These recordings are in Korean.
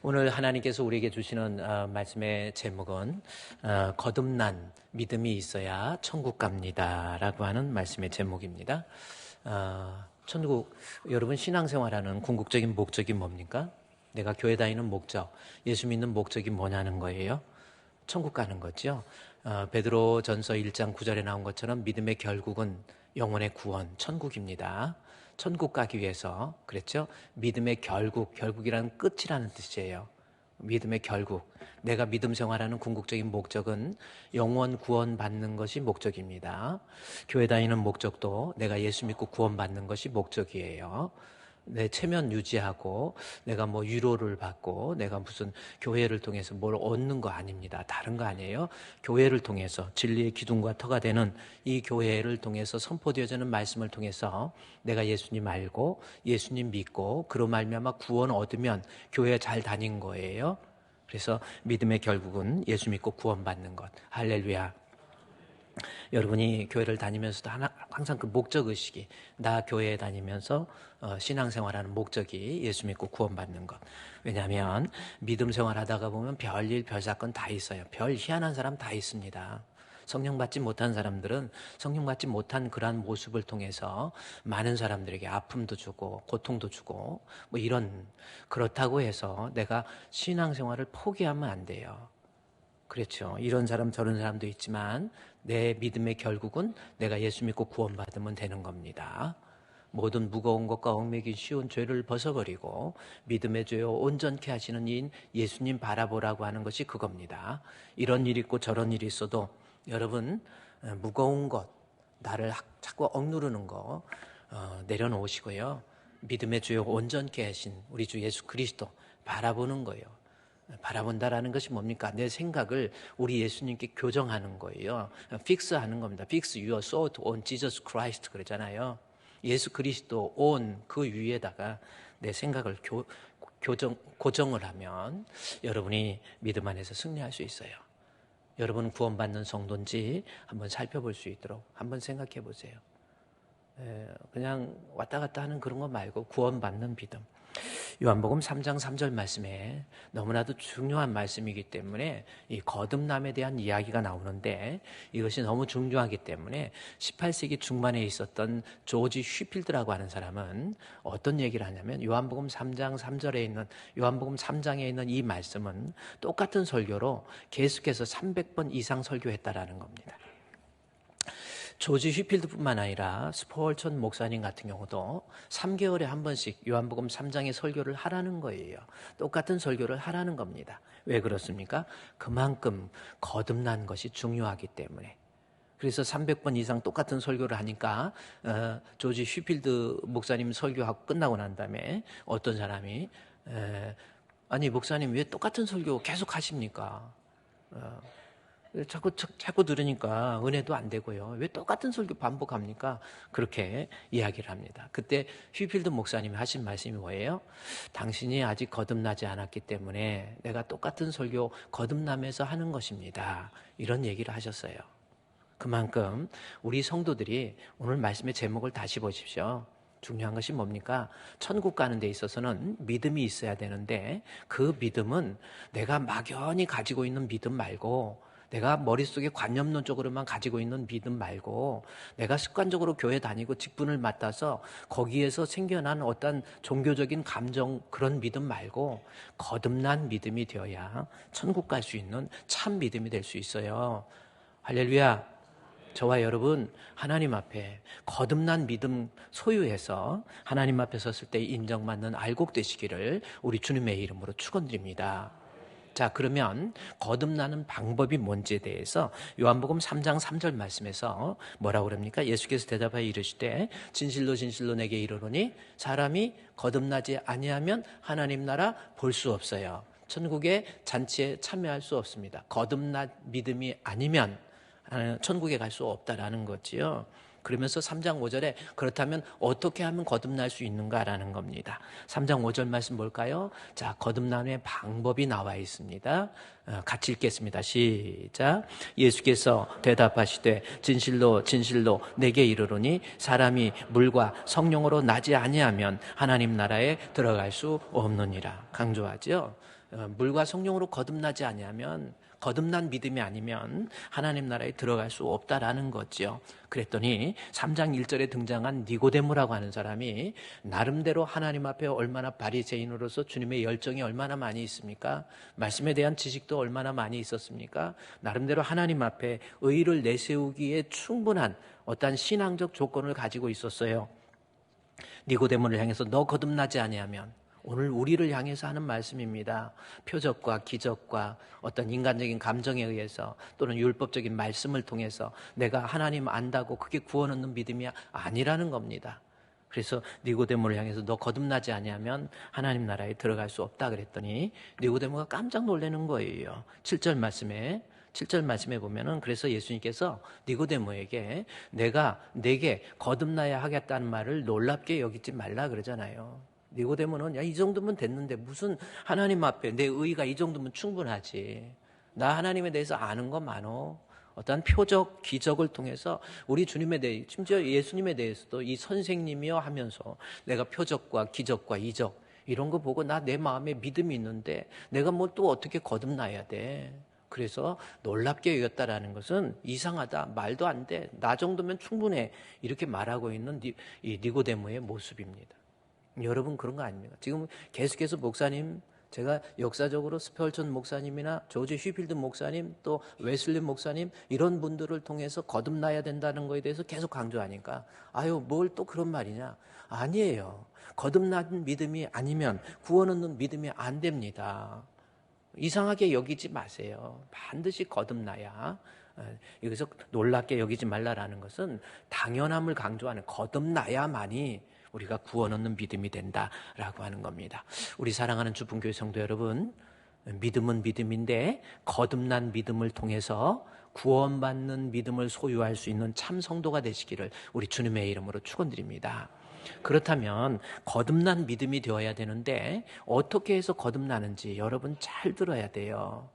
오늘 하나님께서 우리에게 주시는 말씀의 제목은 거듭난 믿음이 있어야 천국 갑니다 라고 하는 말씀의 제목입니다. 천국, 여러분 신앙생활하는 궁극적인 목적이 뭡니까? 내가 교회 다니는 목적, 예수 믿는 목적이 뭐냐는 거예요. 천국 가는 거죠. 베드로 전서 1장 9절에 나온 것처럼 믿음의 결국은 영혼의 구원, 천국입니다. 천국 가기 위해서, 그랬죠? 믿음의 결국이라는 끝이라는 뜻이에요. 믿음의 결국. 내가 믿음 생활하는 궁극적인 목적은 영원 구원 받는 것이 목적입니다. 교회 다니는 목적도 내가 예수 믿고 구원 받는 것이 목적이에요. 내 체면 유지하고 내가 뭐 위로를 받고 내가 무슨 교회를 통해서 뭘 얻는 거 아닙니다. 다른 거 아니에요. 교회를 통해서 진리의 기둥과 터가 되는 이 교회를 통해서 선포되어지는 말씀을 통해서 내가 예수님 알고 예수님 믿고 그로 말미암아 구원 얻으면 교회 잘 다닌 거예요. 그래서 믿음의 결국은 예수 믿고 구원 받는 것. 할렐루야. 여러분이 교회를 다니면서도 항상 그 목적의식이, 나 교회에 다니면서 신앙생활하는 목적이 예수 믿고 구원받는 것. 왜냐하면 믿음 생활하다가 보면 별일 별사건 다 있어요. 별 희한한 사람 다 있습니다. 성령 받지 못한 사람들은 성령 받지 못한 그러한 모습을 통해서 많은 사람들에게 아픔도 주고 고통도 주고 뭐 그렇다고 해서 내가 신앙생활을 포기하면 안 돼요. 그렇죠. 이런 사람 저런 사람도 있지만 내 믿음의 결국은 내가 예수 믿고 구원받으면 되는 겁니다. 모든 무거운 것과 얽매긴 쉬운 죄를 벗어버리고 믿음의 죄を온전케 하시는 이인 예수님 바라보라고 하는 것이 그겁니다. 이런 일이 있고 저런 일이 있어도 여러분 무거운 것, 나를 자꾸 억누르는 거 내려놓으시고요. 믿음의 죄を온전케 하신 우리 주 예수 그리스도 바라보는 거예요. 바라본다라는 것이 뭡니까? 내 생각을 우리 예수님께 교정하는 거예요. 픽스하는 겁니다. Fix your thought on Jesus Christ 그러잖아요. 예수 그리스도 on 그 위에다가 내 생각을 고정을 하면 여러분이 믿음 안에서 승리할 수 있어요. 여러분 구원받는 성도인지 한번 살펴볼 수 있도록 한번 생각해 보세요. 그냥 왔다 갔다 하는 그런 거 말고 구원받는 믿음. 요한복음 3장 3절 말씀에 너무나도 중요한 말씀이기 때문에 이 거듭남에 대한 이야기가 나오는데 이것이 너무 중요하기 때문에 18세기 중반에 있었던 조지 휘필드라고 하는 사람은 어떤 얘기를 하냐면 요한복음 3장 3절에 있는 요한복음 3장에 있는 이 말씀은 똑같은 설교로 계속해서 300번 이상 설교했다라는 겁니다. 조지 휘필드뿐만 아니라 스폴천 목사님 같은 경우도 3개월에 한 번씩 요한복음 3장의 설교를 하라는 거예요. 똑같은 설교를 하라는 겁니다. 왜 그렇습니까? 그만큼 거듭난 것이 중요하기 때문에. 그래서 300번 이상 똑같은 설교를 하니까 조지 휘필드 목사님 설교하고 끝나고 난 다음에 어떤 사람이 아니 목사님 왜 똑같은 설교 계속 하십니까? 자꾸 들으니까 은혜도 안 되고요. 왜 똑같은 설교 반복합니까? 그렇게 이야기를 합니다. 그때 휘필드 목사님이 하신 말씀이 뭐예요? 당신이 아직 거듭나지 않았기 때문에 내가 똑같은 설교 거듭나면서 하는 것입니다. 이런 얘기를 하셨어요. 그만큼 우리 성도들이 오늘 말씀의 제목을 다시 보십시오. 중요한 것이 뭡니까? 천국 가는 데 있어서는 믿음이 있어야 되는데 그 믿음은 내가 막연히 가지고 있는 믿음 말고 내가 머릿속에 관념론적으로만 가지고 있는 믿음 말고 내가 습관적으로 교회 다니고 직분을 맡아서 거기에서 생겨난 어떤 종교적인 감정 그런 믿음 말고 거듭난 믿음이 되어야 천국 갈 수 있는 참 믿음이 될 수 있어요. 할렐루야. 저와 여러분 하나님 앞에 거듭난 믿음 소유해서 하나님 앞에 섰을 때 인정받는 알곡 되시기를 우리 주님의 이름으로 축원드립니다. 자, 그러면 거듭나는 방법이 뭔지에 대해서 요한복음 3장 3절 말씀에서 뭐라고 그럽니까? 예수께서 대답하여 이르시되 진실로 진실로 내게 이르노니 사람이 거듭나지 아니하면 하나님 나라 볼 수 없어요. 천국의 잔치에 참여할 수 없습니다. 거듭난 믿음이 아니면 천국에 갈 수 없다라는 거지요. 그러면서 3장 5절에 그렇다면 어떻게 하면 거듭날 수 있는가라는 겁니다. 3장 5절 말씀 볼까요? 자, 거듭남의 방법이 나와 있습니다. 같이 읽겠습니다. 시작. 예수께서 대답하시되 진실로 진실로 내게 이르노니 사람이 물과 성령으로 나지 아니하면 하나님 나라에 들어갈 수 없느니라. 강조하죠. 물과 성령으로 거듭나지 아니하면, 거듭난 믿음이 아니면 하나님 나라에 들어갈 수 없다라는 거죠. 그랬더니 3장 1절에 등장한 니고데모라고 하는 사람이 나름대로 하나님 앞에 얼마나 바리새인으로서 주님의 열정이 얼마나 많이 있습니까? 말씀에 대한 지식도 얼마나 많이 있었습니까? 나름대로 하나님 앞에 의를 내세우기에 충분한 어떤 신앙적 조건을 가지고 있었어요. 니고데모를 향해서 너 거듭나지 아니하면, 오늘 우리를 향해서 하는 말씀입니다. 표적과 기적과 어떤 인간적인 감정에 의해서 또는 율법적인 말씀을 통해서 내가 하나님 안다고 그게 구원 얻는 믿음이 아니라는 겁니다. 그래서 니고데모를 향해서 너 거듭나지 아니하면 하나님 나라에 들어갈 수 없다 그랬더니 니고데모가 깜짝 놀라는 거예요. 7절 말씀에 보면은, 그래서 예수님께서 니고데모에게 내가 내게 거듭나야 하겠다는 말을 놀랍게 여기지 말라 그러잖아요. 니고데모는 야, 이 정도면 됐는데 무슨 하나님 앞에 내 의가 이 정도면 충분하지. 나 하나님에 대해서 아는 거 많어. 어떤 표적, 기적을 통해서 우리 주님에 대해, 심지어 예수님에 대해서도 이 선생님이여 하면서 내가 표적과 기적과 이적 이런 거 보고 나 내 마음에 믿음이 있는데 내가 뭐 또 어떻게 거듭나야 돼. 그래서 놀랍게 여겼다라는 것은 이상하다, 말도 안 돼, 나 정도면 충분해, 이렇게 말하고 있는 이 니고데모의 모습입니다. 여러분 그런 거 아닙니까? 지금 계속해서 목사님, 제가 역사적으로 스펄전 목사님이나 조지 휘필드 목사님, 또 웨슬리 목사님 이런 분들을 통해서 거듭나야 된다는 거에 대해서 계속 강조하니까 아유 뭘 또 그런 말이냐. 아니에요. 거듭난 믿음이 아니면 구원 얻는 믿음이 안 됩니다. 이상하게 여기지 마세요. 반드시 거듭나야. 여기서 놀랍게 여기지 말라라는 것은 당연함을 강조하는, 거듭나야만이 우리가 구원 얻는 믿음이 된다라고 하는 겁니다. 우리 사랑하는 주분교회 성도 여러분, 믿음은 믿음인데 거듭난 믿음을 통해서 구원받는 믿음을 소유할 수 있는 참 성도가 되시기를 우리 주님의 이름으로 축원드립니다. 그렇다면 거듭난 믿음이 되어야 되는데 어떻게 해서 거듭나는지 여러분 잘 들어야 돼요.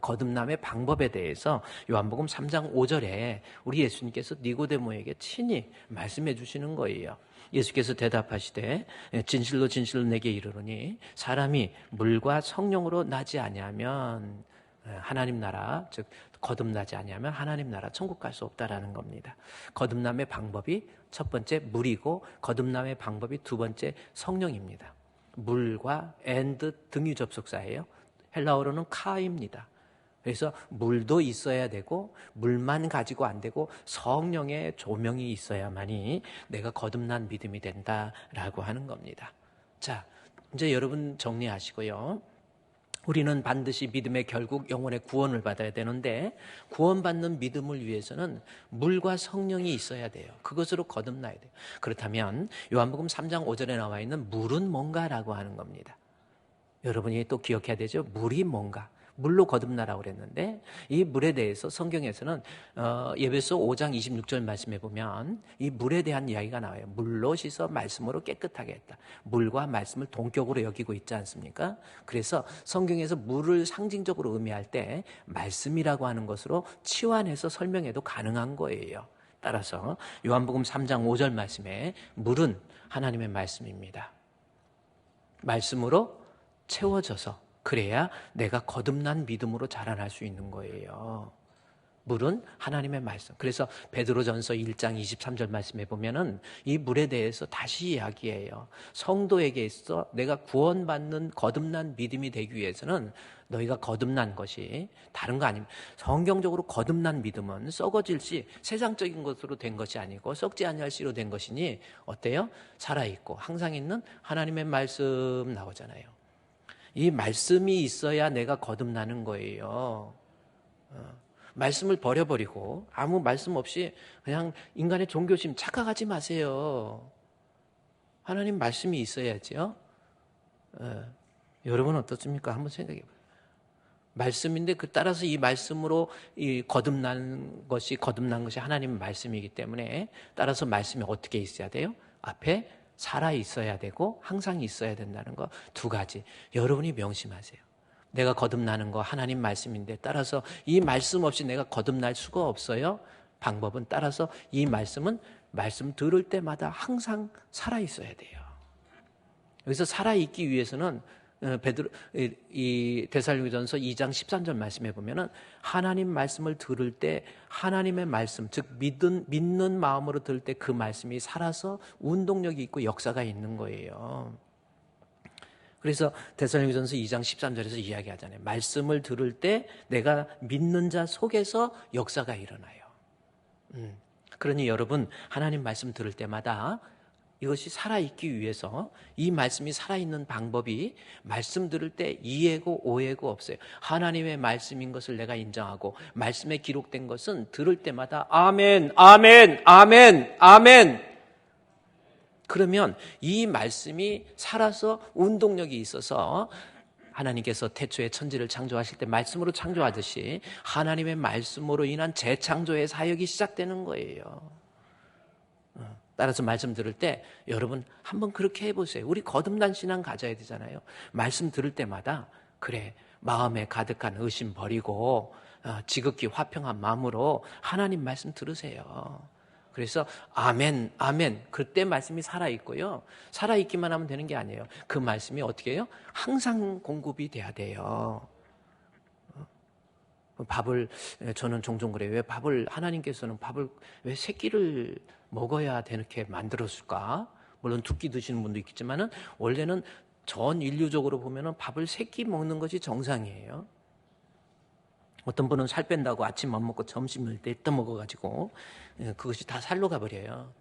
거듭남의 방법에 대해서 요한복음 3장 5절에 우리 예수님께서 니고데모에게 친히 말씀해 주시는 거예요. 예수께서 대답하시되 진실로 진실로 내게 이르노니 사람이 물과 성령으로 나지 아니하면 하나님 나라, 즉 거듭나지 아니하면 하나님 나라 천국 갈 수 없다라는 겁니다. 거듭남의 방법이 첫 번째 물이고 거듭남의 방법이 두 번째 성령입니다. 물과 and 등유 접속사예요. 헬라어로는 카입니다. 그래서 물도 있어야 되고 물만 가지고 안 되고 성령의 조명이 있어야만이 내가 거듭난 믿음이 된다라고 하는 겁니다. 자, 이제 여러분 정리하시고요. 우리는 반드시 믿음의 결국 영혼의 구원을 받아야 되는데 구원받는 믿음을 위해서는 물과 성령이 있어야 돼요. 그것으로 거듭나야 돼요. 그렇다면 요한복음 3장 5절에 나와 있는 물은 뭔가라고 하는 겁니다. 여러분이 또 기억해야 되죠. 물이 뭔가. 물로 거듭나라고 그랬는데 이 물에 대해서 성경에서는 에베소 5장 26절 말씀해 보면 이 물에 대한 이야기가 나와요. 물로 씻어 말씀으로 깨끗하게 했다. 물과 말씀을 동격으로 여기고 있지 않습니까? 그래서 성경에서 물을 상징적으로 의미할 때 말씀이라고 하는 것으로 치환해서 설명해도 가능한 거예요. 따라서 요한복음 3장 5절 말씀에 물은 하나님의 말씀입니다. 말씀으로 채워져서 그래야 내가 거듭난 믿음으로 자라날 수 있는 거예요. 물은 하나님의 말씀. 그래서 베드로전서 1장 23절 말씀에 보면은 이 물에 대해서 다시 이야기해요. 성도에게 있어 내가 구원받는 거듭난 믿음이 되기 위해서는 너희가 거듭난 것이 다른 거 아닙니다. 성경적으로 거듭난 믿음은 썩어질 시 세상적인 것으로 된 것이 아니고 썩지 아니할 씨로 된 것이니 어때요? 살아있고 항상 있는 하나님의 말씀 나오잖아요. 이 말씀이 있어야 내가 거듭나는 거예요. 말씀을 버려버리고 아무 말씀 없이 그냥 인간의 종교심 착각하지 마세요. 하나님 말씀이 있어야죠. 여러분 어떻습니까? 한번 생각해 봐요. 말씀인데 그 따라서 이 말씀으로 이 거듭난 것이 하나님의 말씀이기 때문에 따라서 말씀이 어떻게 있어야 돼요? 앞에 살아 있어야 되고 항상 있어야 된다는 거 두 가지 여러분이 명심하세요. 내가 거듭나는 거 하나님 말씀인데 따라서 이 말씀 없이 내가 거듭날 수가 없어요. 방법은 따라서 이 말씀은 말씀 들을 때마다 항상 살아 있어야 돼요. 여기서 살아 있기 위해서는 이 데살로니가전서 2장 13절 말씀해 보면은 하나님 말씀을 들을 때 하나님의 말씀, 즉 믿는 마음으로 들을 때 그 말씀이 살아서 운동력이 있고 역사가 있는 거예요. 그래서 데살로니가전서 2장 13절에서 이야기하잖아요. 말씀을 들을 때 내가 믿는 자 속에서 역사가 일어나요. 그러니 여러분 하나님 말씀 들을 때마다 이것이 살아있기 위해서 이 말씀이 살아있는 방법이 말씀 들을 때 이해고 오해고 없어요. 하나님의 말씀인 것을 내가 인정하고 말씀에 기록된 것은 들을 때마다 아멘, 아멘, 아멘, 아멘. 그러면 이 말씀이 살아서 운동력이 있어서 하나님께서 태초에 천지를 창조하실 때 말씀으로 창조하듯이 하나님의 말씀으로 인한 재창조의 사역이 시작되는 거예요. 따라서 말씀 들을 때 여러분 한번 그렇게 해보세요. 우리 거듭난 신앙 가져야 되잖아요. 말씀 들을 때마다 그래 마음에 가득한 의심 버리고 지극히 화평한 마음으로 하나님 말씀 들으세요. 그래서 아멘, 아멘. 그때 말씀이 살아있고요. 살아있기만 하면 되는 게 아니에요. 그 말씀이 어떻게 해요? 항상 공급이 돼야 돼요. 밥을 저는 종종 그래요. 왜 밥을 하나님께서는 밥을 왜 세 끼를 먹어야 되게 만들었을까? 물론 두 끼 드시는 분도 있겠지만은 원래는 전 인류적으로 보면은 밥을 세 끼 먹는 것이 정상이에요. 어떤 분은 살 뺀다고 아침 안 먹고 점심을 때 떠먹어가지고 그것이 다 살로 가버려요.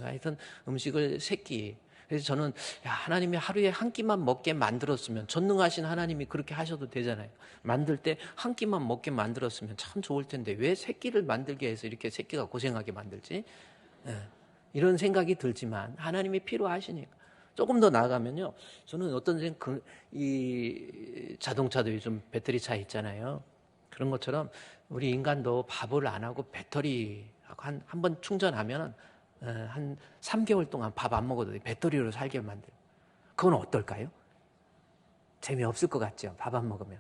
하여튼 음식을 세 끼. 그래서 저는 하나님이 하루에 한 끼만 먹게 만들었으면 전능하신 하나님이 그렇게 하셔도 되잖아요. 만들 때 한 끼만 먹게 만들었으면 참 좋을 텐데 왜 세 끼를 만들게 해서 이렇게 세 끼가 고생하게 만들지? 이런 생각이 들지만 하나님이 필요하시니까. 조금 더 나아가면요. 저는 어떤 이 자동차도 요즘 배터리 차 있잖아요. 그런 것처럼 우리 인간도 밥을 안 하고 배터리 한 번 충전하면 한 3개월 동안 밥 안 먹어도 배터리로 살게 만들어요. 그건 어떨까요? 재미없을 것 같죠? 밥 안 먹으면.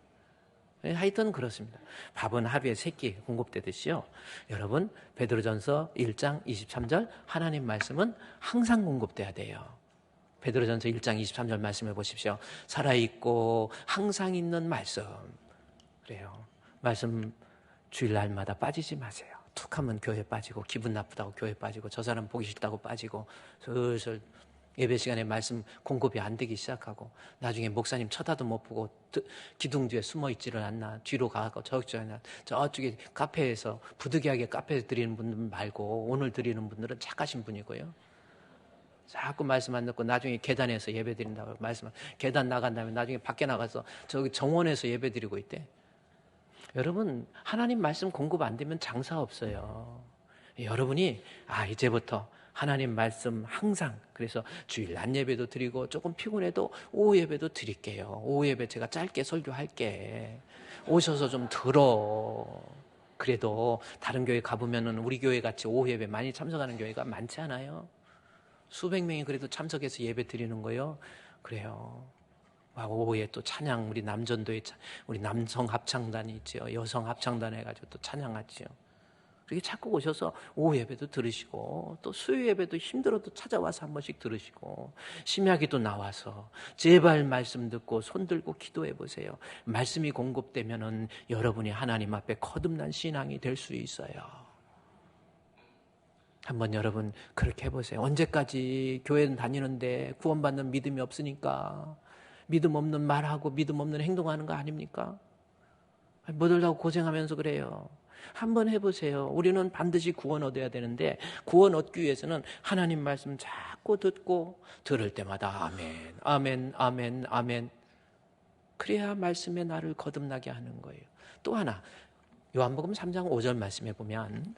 하여튼 그렇습니다. 밥은 하루에 3끼 공급되듯이요. 여러분 베드로전서 1장 23절 하나님 말씀은 항상 공급돼야 돼요. 베드로전서 1장 23절 말씀해 보십시오. 살아있고 항상 있는 말씀. 그래요. 말씀 주일날마다 빠지지 마세요. 툭 하면 교회 빠지고 기분 나쁘다고 교회 빠지고 저 사람 보기 싫다고 빠지고 슬슬 예배 시간에 말씀 공급이 안 되기 시작하고 나중에 목사님 쳐다도 못 보고 기둥 뒤에 숨어 있지를 않나 뒤로 가고 저쪽에 카페에서 부득이하게 카페에서 드리는 분들 말고 오늘 드리는 분들은 착하신 분이고요. 자꾸 말씀 안 듣고 나중에 계단에서 예배 드린다고 말씀 계단 나간 다음에 나중에 밖에 나가서 저기 정원에서 예배 드리고 있대. 여러분 하나님 말씀 공급 안 되면 장사 없어요. 여러분이 이제부터 하나님 말씀 항상 그래서 주일 낮 예배도 드리고 조금 피곤해도 오후 예배도 드릴게요. 오후 예배 제가 짧게 설교할게. 오셔서 좀 들어. 그래도 다른 교회 가보면은 우리 교회 같이 오후 예배 많이 참석하는 교회가 많지 않아요. 수백 명이 그래도 참석해서 예배 드리는 거요. 그래요. 오후에 또 찬양 우리 남전도에 우리 남성 합창단이 있죠. 여성 합창단 해가지고 또 찬양하죠. 그렇게 자꾸 오셔서 오후 예배도 들으시고 또 수요 예배도 힘들어도 찾아와서 한 번씩 들으시고 심야기도 나와서 제발 말씀 듣고 손 들고 기도해 보세요. 말씀이 공급되면은 여러분이 하나님 앞에 거듭난 신앙이 될 수 있어요. 한번 여러분 그렇게 해보세요. 언제까지 교회는 다니는데 구원받는 믿음이 없으니까 믿음 없는 말하고 믿음 없는 행동하는 거 아닙니까? 못 얻으려고 고생하면서 그래요. 한번 해보세요. 우리는 반드시 구원 얻어야 되는데 구원 얻기 위해서는 하나님 말씀 자꾸 듣고 들을 때마다 아멘, 아멘, 아멘, 아멘. 그래야 말씀에 나를 거듭나게 하는 거예요. 또 하나 요한복음 3장 5절 말씀에 보면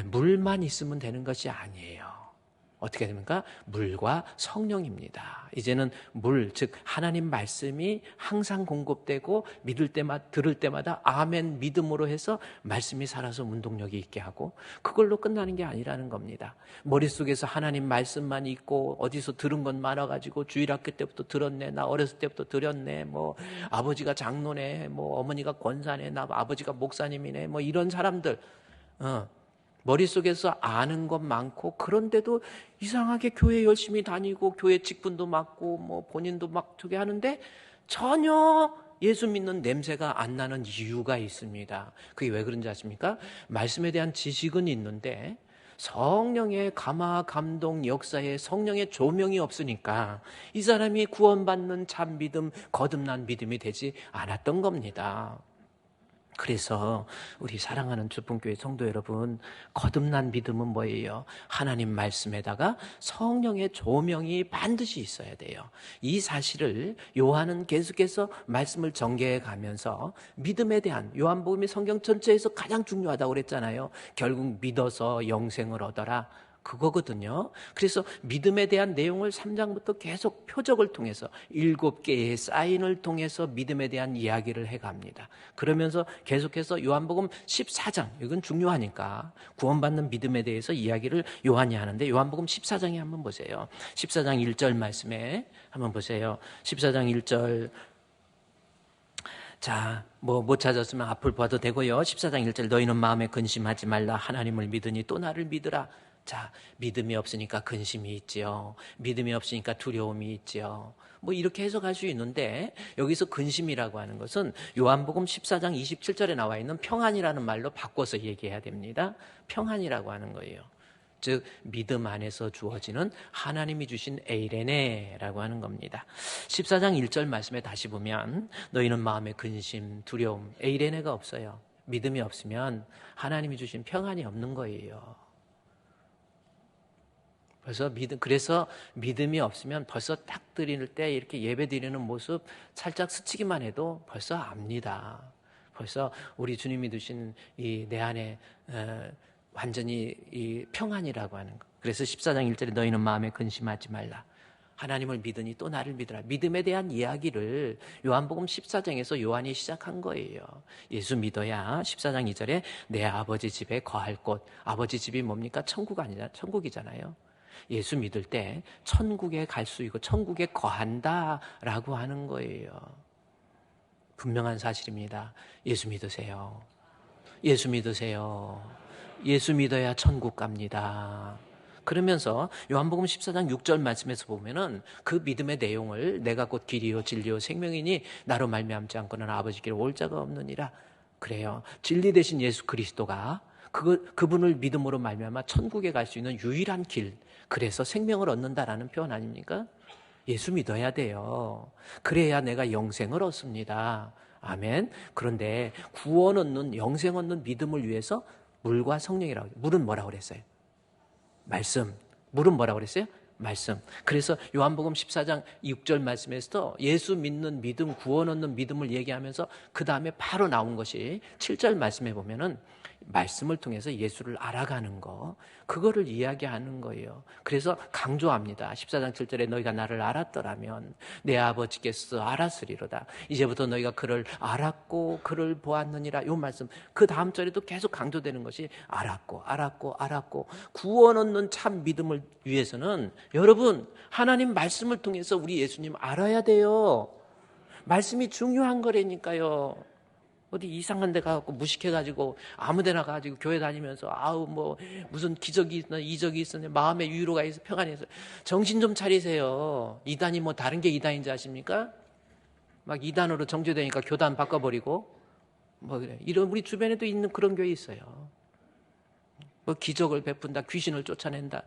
물만 있으면 되는 것이 아니에요. 어떻게 됩니까? 물과 성령입니다. 이제는 물, 즉 하나님 말씀이 항상 공급되고 들을 때마다 아멘 믿음으로 해서 말씀이 살아서 운동력이 있게 하고 그걸로 끝나는 게 아니라는 겁니다. 머릿속에서 하나님 말씀만 있고 어디서 들은 것 많아가지고 주일학교 때부터 들었네, 나 어렸을 때부터 들었네, 뭐 아버지가 장로네, 뭐 어머니가 권사네, 나 아버지가 목사님이네, 뭐 이런 사람들 머릿속에서 아는 것 많고 그런데도 이상하게 교회 열심히 다니고 교회 직분도 맡고 뭐 본인도 막 저기 하는데 전혀 예수 믿는 냄새가 안 나는 이유가 있습니다. 그게 왜 그런지 아십니까? 말씀에 대한 지식은 있는데 성령의 감화, 감동, 역사에 성령의 조명이 없으니까 이 사람이 구원받는 참 믿음, 거듭난 믿음이 되지 않았던 겁니다. 그래서 우리 사랑하는 주봉교회 성도 여러분, 거듭난 믿음은 뭐예요? 하나님 말씀에다가 성령의 조명이 반드시 있어야 돼요. 이 사실을 요한은 계속해서 말씀을 전개해 가면서 믿음에 대한, 요한복음이 성경 전체에서 가장 중요하다고 그랬잖아요. 결국 믿어서 영생을 얻어라, 그거거든요. 그래서 믿음에 대한 내용을 3장부터 계속 표적을 통해서 7개의 사인을 통해서 믿음에 대한 이야기를 해갑니다. 그러면서 계속해서 요한복음 14장, 이건 중요하니까 구원받는 믿음에 대해서 이야기를 요한이 하는데, 요한복음 14장에 한번 보세요. 14장 1절 말씀에 한번 보세요. 14장 1절. 자, 못 찾았으면 앞을 봐도 되고요. 14장 1절, 너희는 마음에 근심하지 말라. 하나님을 믿으니 또 나를 믿으라. 자, 믿음이 없으니까 근심이 있지요. 믿음이 없으니까 두려움이 있지요. 이렇게 해석할 수 있는데, 여기서 근심이라고 하는 것은 요한복음 14장 27절에 나와 있는 평안이라는 말로 바꿔서 얘기해야 됩니다. 평안이라고 하는 거예요. 즉 믿음 안에서 주어지는 하나님이 주신 에이레네라고 하는 겁니다. 14장 1절 말씀에 다시 보면 너희는 마음에 근심, 두려움, 에이레네가 없어요. 믿음이 없으면 하나님이 주신 평안이 없는 거예요. 그래서 믿음이 없으면 벌써 딱 드릴 때 이렇게 예배 드리는 모습 살짝 스치기만 해도 벌써 압니다. 벌써 우리 주님이 두신 이 내 안에 완전히 이 평안이라고 하는 것. 그래서 14장 1절에 너희는 마음에 근심하지 말라. 하나님을 믿으니 또 나를 믿으라. 믿음에 대한 이야기를 요한복음 14장에서 요한이 시작한 거예요. 예수 믿어야 14장 2절에 내 아버지 집에 거할 곳. 아버지 집이 뭡니까? 천국 아니잖아요. 천국이잖아요. 예수 믿을 때 천국에 갈 수 있고 천국에 거한다라고 하는 거예요. 분명한 사실입니다. 예수 믿으세요. 예수 믿으세요. 예수 믿어야 천국 갑니다. 그러면서 요한복음 14장 6절 말씀에서 보면은 그 믿음의 내용을 내가 곧 길이요 진리요 생명이니 나로 말미암지 않고는 아버지께로 올 자가 없느니라. 그래요. 진리 되신 예수 그리스도가 그분을 믿음으로 말미암아 천국에 갈 수 있는 유일한 길, 그래서 생명을 얻는다라는 표현 아닙니까? 예수 믿어야 돼요. 그래야 내가 영생을 얻습니다. 아멘. 그런데 구원 얻는, 영생 얻는 믿음을 위해서 물과 성령이라고, 물은 뭐라고 그랬어요? 말씀. 물은 뭐라고 그랬어요? 말씀. 그래서 요한복음 14장 6절 말씀에서도 예수 믿는 믿음, 구원 얻는 믿음을 얘기하면서 그 다음에 바로 나온 것이 7절 말씀에 보면은 말씀을 통해서 예수를 알아가는 거, 그거를 이야기하는 거예요. 그래서 강조합니다. 14장 7절에 너희가 나를 알았더라면 내 아버지께서 알았으리로다. 이제부터 너희가 그를 알았고 그를 보았느니라. 이 말씀 그 다음 절에도 계속 강조되는 것이 알았고 구원 얻는 참 믿음을 위해서는 여러분 하나님 말씀을 통해서 우리 예수님 알아야 돼요. 말씀이 중요한 거라니까요. 어디 이상한 데 가갖고 무식해가지고 아무 데나 가지고 교회 다니면서 무슨 기적이 있나 이적이 있었네, 마음의 위로가 있어, 평안이 있어. 정신 좀 차리세요. 이단이 다른 게 이단인지 아십니까? 막 이단으로 정죄되니까 교단 바꿔버리고 그래. 이런 우리 주변에도 있는 그런 교회 있어요. 기적을 베푼다, 귀신을 쫓아낸다.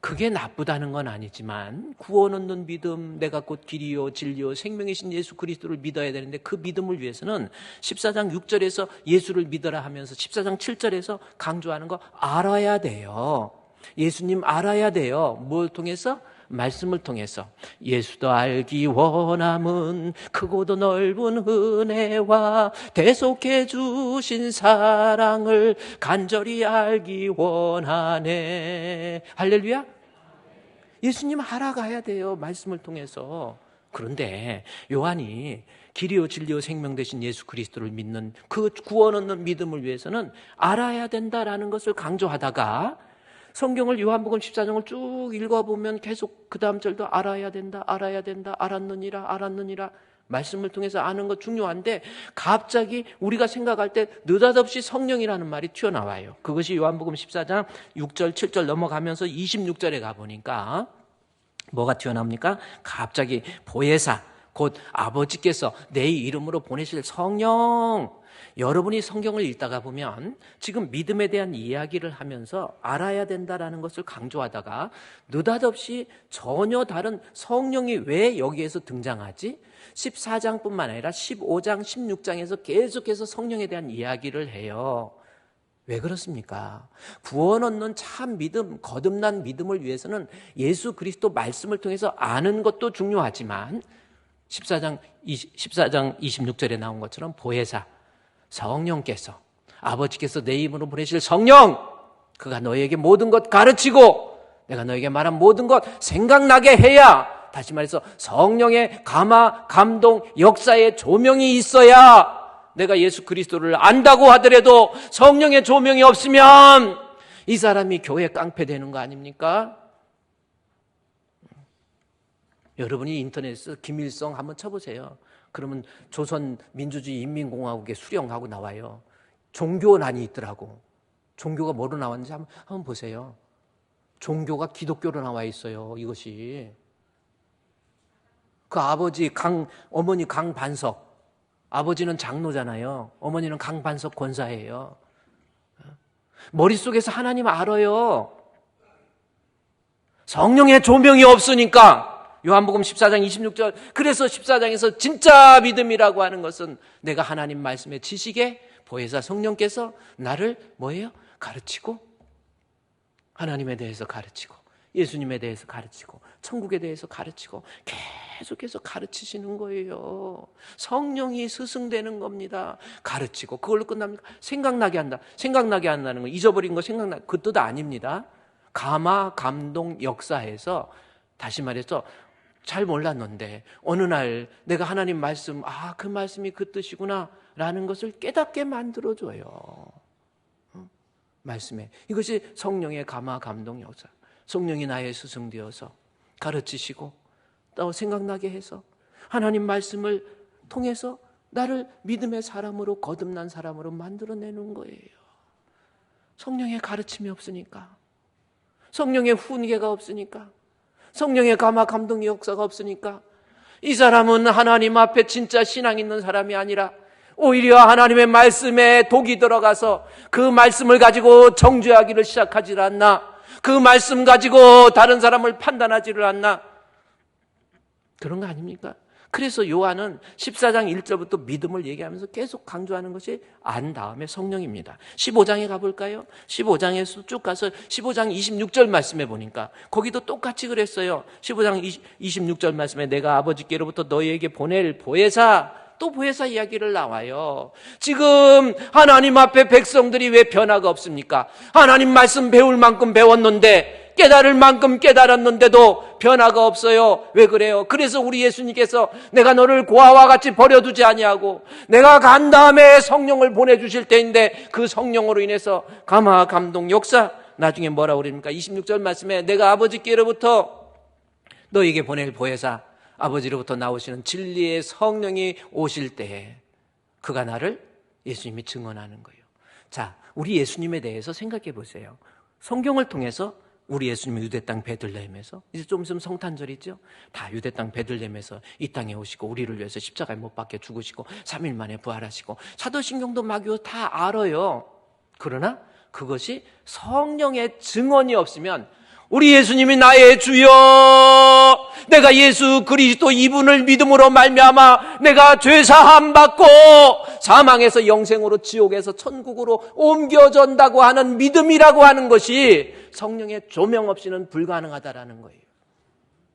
그게 나쁘다는 건 아니지만 구원 얻는 믿음, 내가 곧 길이요 진리요 생명이신 예수 그리스도를 믿어야 되는데 그 믿음을 위해서는 14장 6절에서 예수를 믿어라 하면서 14장 7절에서 강조하는 거 알아야 돼요. 예수님 알아야 돼요. 뭘 통해서? 말씀을 통해서. 예수도 알기 원함은 크고도 넓은 은혜와 대속해 주신 사랑을 간절히 알기 원하네. 할렐루야. 예수님 알아가야 돼요. 말씀을 통해서. 그런데 요한이 길이요 진리요 생명 되신 예수 그리스도를 믿는 그 구원 얻는 믿음을 위해서는 알아야 된다라는 것을 강조하다가 성경을 요한복음 14장을 쭉 읽어보면 계속 그 다음 절도 알아야 된다, 알았느니라. 말씀을 통해서 아는 것 중요한데 갑자기 우리가 생각할 때 느닷없이 성령이라는 말이 튀어나와요. 그것이 요한복음 14장 6절, 7절 넘어가면서 26절에 가보니까 뭐가 튀어나옵니까? 갑자기 보혜사, 곧 아버지께서 내 이름으로 보내실 성령. 여러분이 성경을 읽다가 보면 지금 믿음에 대한 이야기를 하면서 알아야 된다라는 것을 강조하다가 느닷없이 전혀 다른 성령이 왜 여기에서 등장하지? 14장뿐만 아니라 15장, 16장에서 계속해서 성령에 대한 이야기를 해요. 왜 그렇습니까? 구원 얻는 참 믿음, 거듭난 믿음을 위해서는 예수 그리스도 말씀을 통해서 아는 것도 중요하지만 14장 26절에 나온 것처럼 보혜사, 성령께서, 아버지께서 내 이름으로 보내실 성령, 그가 너에게 모든 것 가르치고 내가 너에게 말한 모든 것 생각나게 해야, 다시 말해서 성령의 감화, 감동, 역사의 조명이 있어야 내가 예수 그리스도를 안다고 하더라도 성령의 조명이 없으면 이 사람이 교회 깡패되는 거 아닙니까? 여러분이 인터넷에서 김일성 한번 쳐보세요. 그러면 조선민주주의 인민공화국의 수령하고 나와요. 종교란이 있더라고. 종교가 뭐로 나왔는지 한번 보세요. 종교가 기독교로 나와 있어요. 이것이. 그 아버지 어머니 강반석. 아버지는 장로잖아요. 어머니는 강반석 권사예요. 머릿속에서 하나님 알아요. 성령의 조명이 없으니까. 요한복음 14장 26절. 그래서 14장에서 진짜 믿음이라고 하는 것은 내가 하나님 말씀의 지식에 보혜사 성령께서 나를 뭐예요? 가르치고, 하나님에 대해서 가르치고, 예수님에 대해서 가르치고, 천국에 대해서 가르치고, 계속해서 가르치시는 거예요. 성령이 스승되는 겁니다. 가르치고 그걸로 끝납니까? 생각나게 한다. 생각나게 한다는 건 잊어버린 거 생각나, 그 뜻 아닙니다. 감화, 감동, 역사에서, 다시 말해서 잘 몰랐는데 어느 날 내가 하나님 말씀, 그 말씀이 그 뜻이구나 라는 것을 깨닫게 만들어줘요. 말씀에. 이것이 성령의 감화, 감동, 역사. 성령이 나의 스승 되어서 가르치시고 또 생각나게 해서 하나님 말씀을 통해서 나를 믿음의 사람으로, 거듭난 사람으로 만들어내는 거예요. 성령의 가르침이 없으니까, 성령의 훈계가 없으니까, 성령의 감화, 감동의 역사가 없으니까 이 사람은 하나님 앞에 진짜 신앙 있는 사람이 아니라 오히려 하나님의 말씀에 독이 들어가서 그 말씀을 가지고 정죄하기를 시작하지 않나, 그 말씀 가지고 다른 사람을 판단하지를 않나, 그런 거 아닙니까? 그래서 요한은 14장 1절부터 믿음을 얘기하면서 계속 강조하는 것이 안 다음에 성령입니다. 15장에 가볼까요? 15장에서 쭉 가서 15장 26절 말씀에 보니까 거기도 똑같이 그랬어요. 15장 26절 말씀에 내가 아버지께로부터 너희에게 보낼 보혜사, 또 보혜사 이야기를 나와요. 지금 하나님 앞에 백성들이 왜 변화가 없습니까? 하나님 말씀 배울 만큼 배웠는데, 깨달을 만큼 깨달았는데도 변화가 없어요. 왜 그래요? 그래서 우리 예수님께서 내가 너를 고아와 같이 버려두지 아니하고 내가 간 다음에 성령을 보내주실 때인데 그 성령으로 인해서 감화, 감동, 역사, 나중에 뭐라고 그럽니까? 26절 말씀에 내가 아버지께로부터 너에게 보낼 보혜사, 아버지로부터 나오시는 진리의 성령이 오실 때에 그가 나를, 예수님이 증언하는 거예요. 자, 우리 예수님에 대해서 생각해 보세요. 성경을 통해서 우리 예수님이 유대 땅 베들레헴에서, 이제 좀 있으면 성탄절이죠. 다 유대 땅 베들레헴에서 이 땅에 오시고 우리를 위해서 십자가에 못 박혀 죽으시고 3일 만에 부활하시고, 사도신경도 마귀도 다 알아요. 그러나 그것이 성령의 증언이 없으면, 우리 예수님이 나의 주여, 내가 예수 그리스도 이분을 믿음으로 말미암아 내가 죄사함 받고 사망에서 영생으로, 지옥에서 천국으로 옮겨진다고 하는 믿음이라고 하는 것이 성령의 조명 없이는 불가능하다라는 거예요.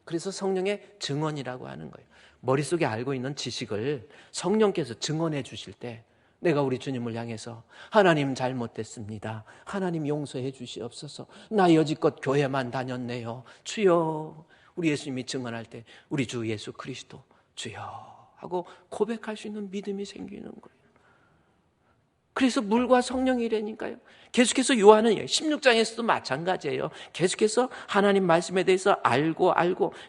그래서 성령의 증언이라고 하는 거예요. 머릿속에 알고 있는 지식을 성령께서 증언해 주실 때 내가 우리 주님을 향해서 하나님 잘못됐습니다, 하나님 용서해 주시옵소서, 나 여지껏 교회만 다녔네요, 주여, 우리 예수님이 증언할 때 우리 주 예수 그리스도 주여 하고 고백할 수 있는 믿음이 생기는 거예요. 그래서 물과 성령이라니까요. 계속해서 요한은 16장에서도 마찬가지예요. 계속해서 하나님 말씀에 대해서 알고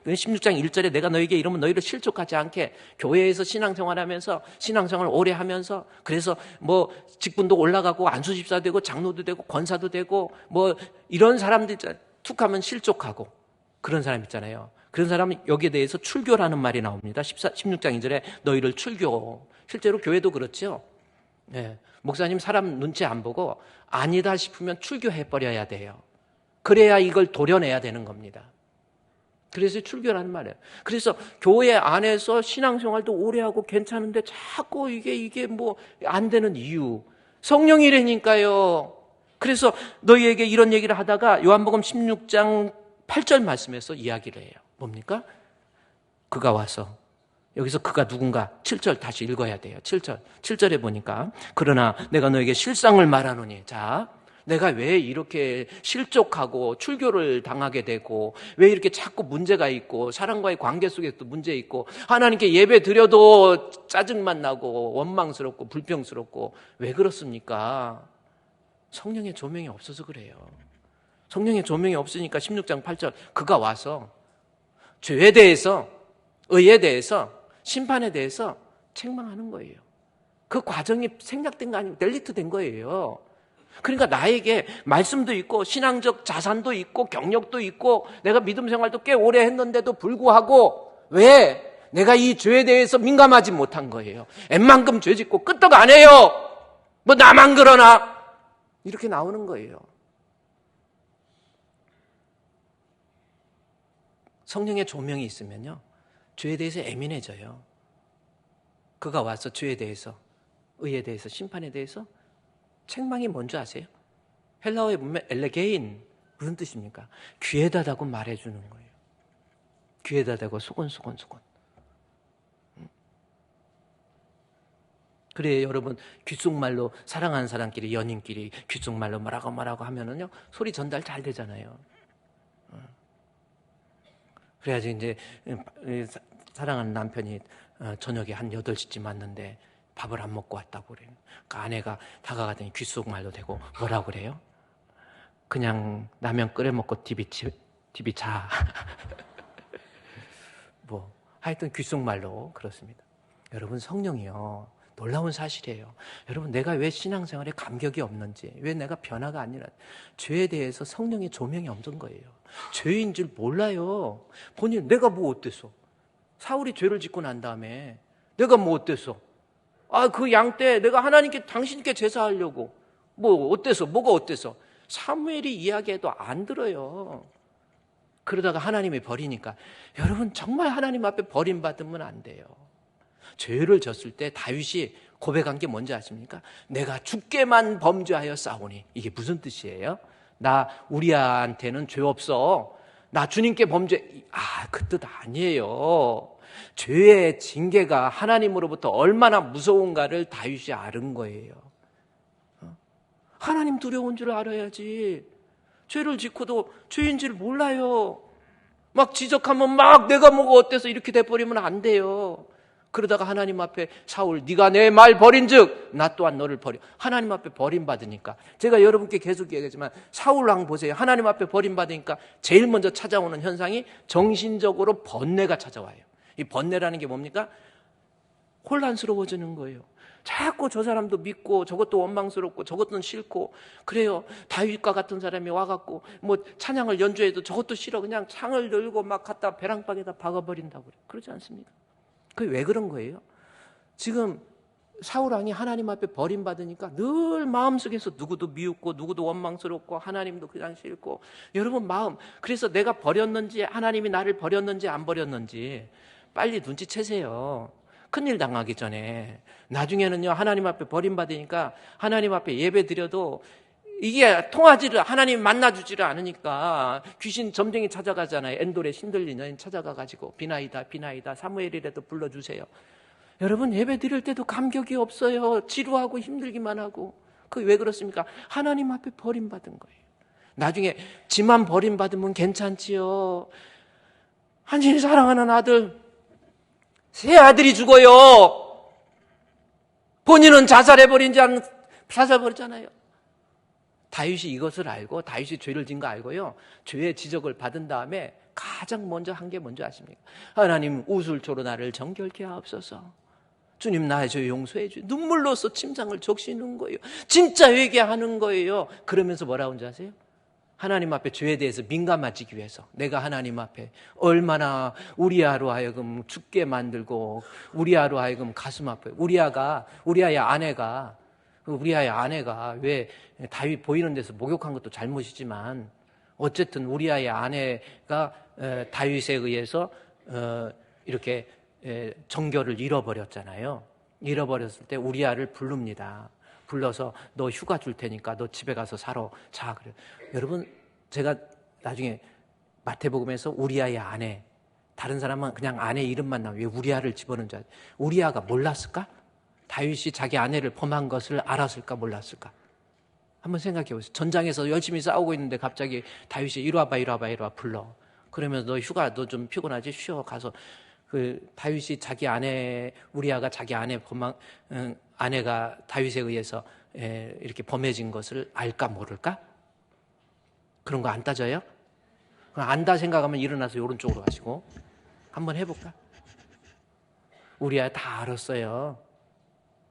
16장 1절에 내가 너에게 이러면 너희를 실족하지 않게, 교회에서 신앙생활하면서 신앙생활 오래 하면서, 그래서 뭐 직분도 올라가고 안수집사 되고 장로도 되고 권사도 되고 뭐 이런 사람들 있잖아요. 툭하면 실족하고 그런 사람 있잖아요. 그런 사람은 여기에 대해서 출교라는 말이 나옵니다. 16장 2절에 너희를 출교. 실제로 교회도 그렇죠. 네. 목사님 사람 눈치 안 보고 아니다 싶으면 출교해버려야 돼요. 그래야 이걸 도려내야 되는 겁니다. 그래서 출교라는 말이에요. 그래서 교회 안에서 신앙생활도 오래 하고 괜찮은데 자꾸 이게 뭐 안 되는 이유. 성령이라니까요. 그래서 너희에게 이런 얘기를 하다가 요한복음 16장 8절 말씀에서 이야기를 해요. 뭡니까? 그가 와서, 여기서 그가 누군가 7절 다시 읽어야 돼요. 7절에 보니까 그러나 내가 너에게 실상을 말하노니, 자, 내가 왜 이렇게 실족하고 출교를 당하게 되고 왜 이렇게 자꾸 문제가 있고 사람과의 관계 속에도 문제 있고 하나님께 예배 드려도 짜증만 나고 원망스럽고 불평스럽고 왜 그렇습니까? 성령의 조명이 없어서 그래요. 성령의 조명이 없으니까 16장 8절 그가 와서 죄에 대해서, 의에 대해서, 심판에 대해서 책망하는 거예요. 그 과정이 생략된 거 아니고 델리트 된 거예요. 그러니까 나에게 말씀도 있고 신앙적 자산도 있고 경력도 있고 내가 믿음 생활도 꽤 오래 했는데도 불구하고 왜 내가 이 죄에 대해서 민감하지 못한 거예요. 웬만큼 죄 짓고 끄떡 안 해요. 뭐 나만 그러나 이렇게 나오는 거예요. 성령의 조명이 있으면요 죄에 대해서 예민해져요. 그가 와서 죄에 대해서, 의에 대해서, 심판에 대해서 책망이 뭔지 아세요? 헬라어에 보면 엘레게인, 무슨 뜻입니까? 귀에다 대고 말해주는 거예요. 귀에다 대고 소곤소곤. 그래 여러분 귓속말로 사랑하는 사람끼리 연인끼리 귓속말로 뭐라고 하면은요 소리 전달 잘 되잖아요. 그래야지 이제 사랑하는 남편이 저녁에 한 8시쯤 왔는데 밥을 안 먹고 왔다고 그래요. 그 아내가 다가가더니 귓속말로 대고 뭐라고 그래요? 그냥 라면 끓여 먹고 TV 자. 뭐 하여튼 귓속말로 그렇습니다. 여러분 성령이요 놀라운 사실이에요. 여러분 내가 왜 신앙생활에 감격이 없는지, 왜 내가 변화가 아니라 죄에 대해서 성령의 조명이 없는 거예요. 죄인 줄 몰라요. 본인 내가 뭐 어땠어? 사울이 죄를 짓고 난 다음에 내가 뭐 어땠어? 그 양 때 내가 하나님께 당신께 제사하려고 뭐 어때서? 뭐가 어때서? 사무엘이 이야기해도 안 들어요. 그러다가 하나님이 버리니까 여러분 정말 하나님 앞에 버림받으면 안 돼요. 죄를 졌을 때 다윗이 고백한 게 뭔지 아십니까? 내가 주께만 범죄하여 싸우니. 이게 무슨 뜻이에요? 나 우리아한테는 죄 없어. 나 주님께 범죄. 그 뜻 아니에요. 죄의 징계가 하나님으로부터 얼마나 무서운가를 다윗이 아는 거예요. 하나님 두려운 줄 알아야지. 죄를 짓고도 죄인 줄 몰라요. 막 지적하면 막 내가 뭐가 어때서 이렇게 돼버리면 안 돼요. 그러다가 하나님 앞에 사울 네가 내 말 버린즉 나 또한 너를 버려. 하나님 앞에 버림받으니까 제가 여러분께 계속 얘기하지만 사울왕 보세요. 하나님 앞에 버림받으니까 제일 먼저 찾아오는 현상이 정신적으로 번뇌가 찾아와요. 이 번뇌라는 게 뭡니까? 혼란스러워지는 거예요. 자꾸 저 사람도 믿고 저것도 원망스럽고 저것도 싫고 그래요. 다윗과 같은 사람이 와갖고 뭐 찬양을 연주해도 저것도 싫어. 그냥 창을 들고 막 갖다 배랑박에다 박아버린다고 그래요. 그러지 않습니까? 그게 왜 그런 거예요? 지금 사울왕이 하나님 앞에 버림받으니까 늘 마음속에서 누구도 미웃고 누구도 원망스럽고 하나님도 그냥 싫고 여러분 마음 그래서 내가 버렸는지 하나님이 나를 버렸는지 안 버렸는지 빨리 눈치채세요. 큰일 당하기 전에. 나중에는요 하나님 앞에 버림받으니까 하나님 앞에 예배 드려도 이게 통하지를 하나님 만나주지를 않으니까 귀신 점쟁이 찾아가잖아요. 엔돌의 신들린 여인 찾아가가지고 비나이다 사무엘이라도 불러주세요. 여러분 예배 드릴 때도 감격이 없어요. 지루하고 힘들기만 하고. 그게 왜 그렇습니까? 하나님 앞에 버림받은 거예요. 나중에 지만 버림받으면 괜찮지요. 하나님 사랑하는 아들 새 아들이 죽어요. 본인은 자살해버렸잖아요. 다윗이 이것을 알고 다윗이 죄를 진 거 알고요. 죄의 지적을 받은 다음에 가장 먼저 한 게 뭔지 아십니까? 하나님 우술초로 나를 정결케 하옵소서. 주님 나의 죄 용서해 주세요. 눈물로써 침상을 적시는 거예요. 진짜 회개하는 거예요. 그러면서 뭐라고 하는지 아세요? 하나님 앞에 죄에 대해서 민감해지기 위해서 내가 하나님 앞에 얼마나 우리아로 하여금 죽게 만들고 우리아로 하여금 가슴 아파요. 우리아의 아내가 왜 다윗 보이는 데서 목욕한 것도 잘못이지만 어쨌든 우리아의 아내가 다윗에 의해서 이렇게 정결을 잃어버렸잖아요. 잃어버렸을 때 우리아를 부릅니다. 불러서 너 휴가 줄 테니까 너 집에 가서 살아. 자, 그래. 여러분, 제가 나중에 마태복음에서 우리아의 아내, 다른 사람은 그냥 아내 이름만 나오면 왜 우리아를 집어넣은 줄 알아요? 우리아가 몰랐을까? 다윗이 자기 아내를 범한 것을 알았을까 몰랐을까? 한번 생각해 보세요. 전장에서 열심히 싸우고 있는데 갑자기 다윗이 이리 와봐 불러. 그러면서 너 휴가, 너 좀 피곤하지? 쉬어. 가서 다윗이 자기 아내, 우리아가 자기 아내가 다윗에 의해서 이렇게 범해진 것을 알까 모를까? 그런 거 안 따져요? 안다 생각하면 일어나서 오른쪽으로 가시고 한번 해볼까? 우리아 다 알았어요.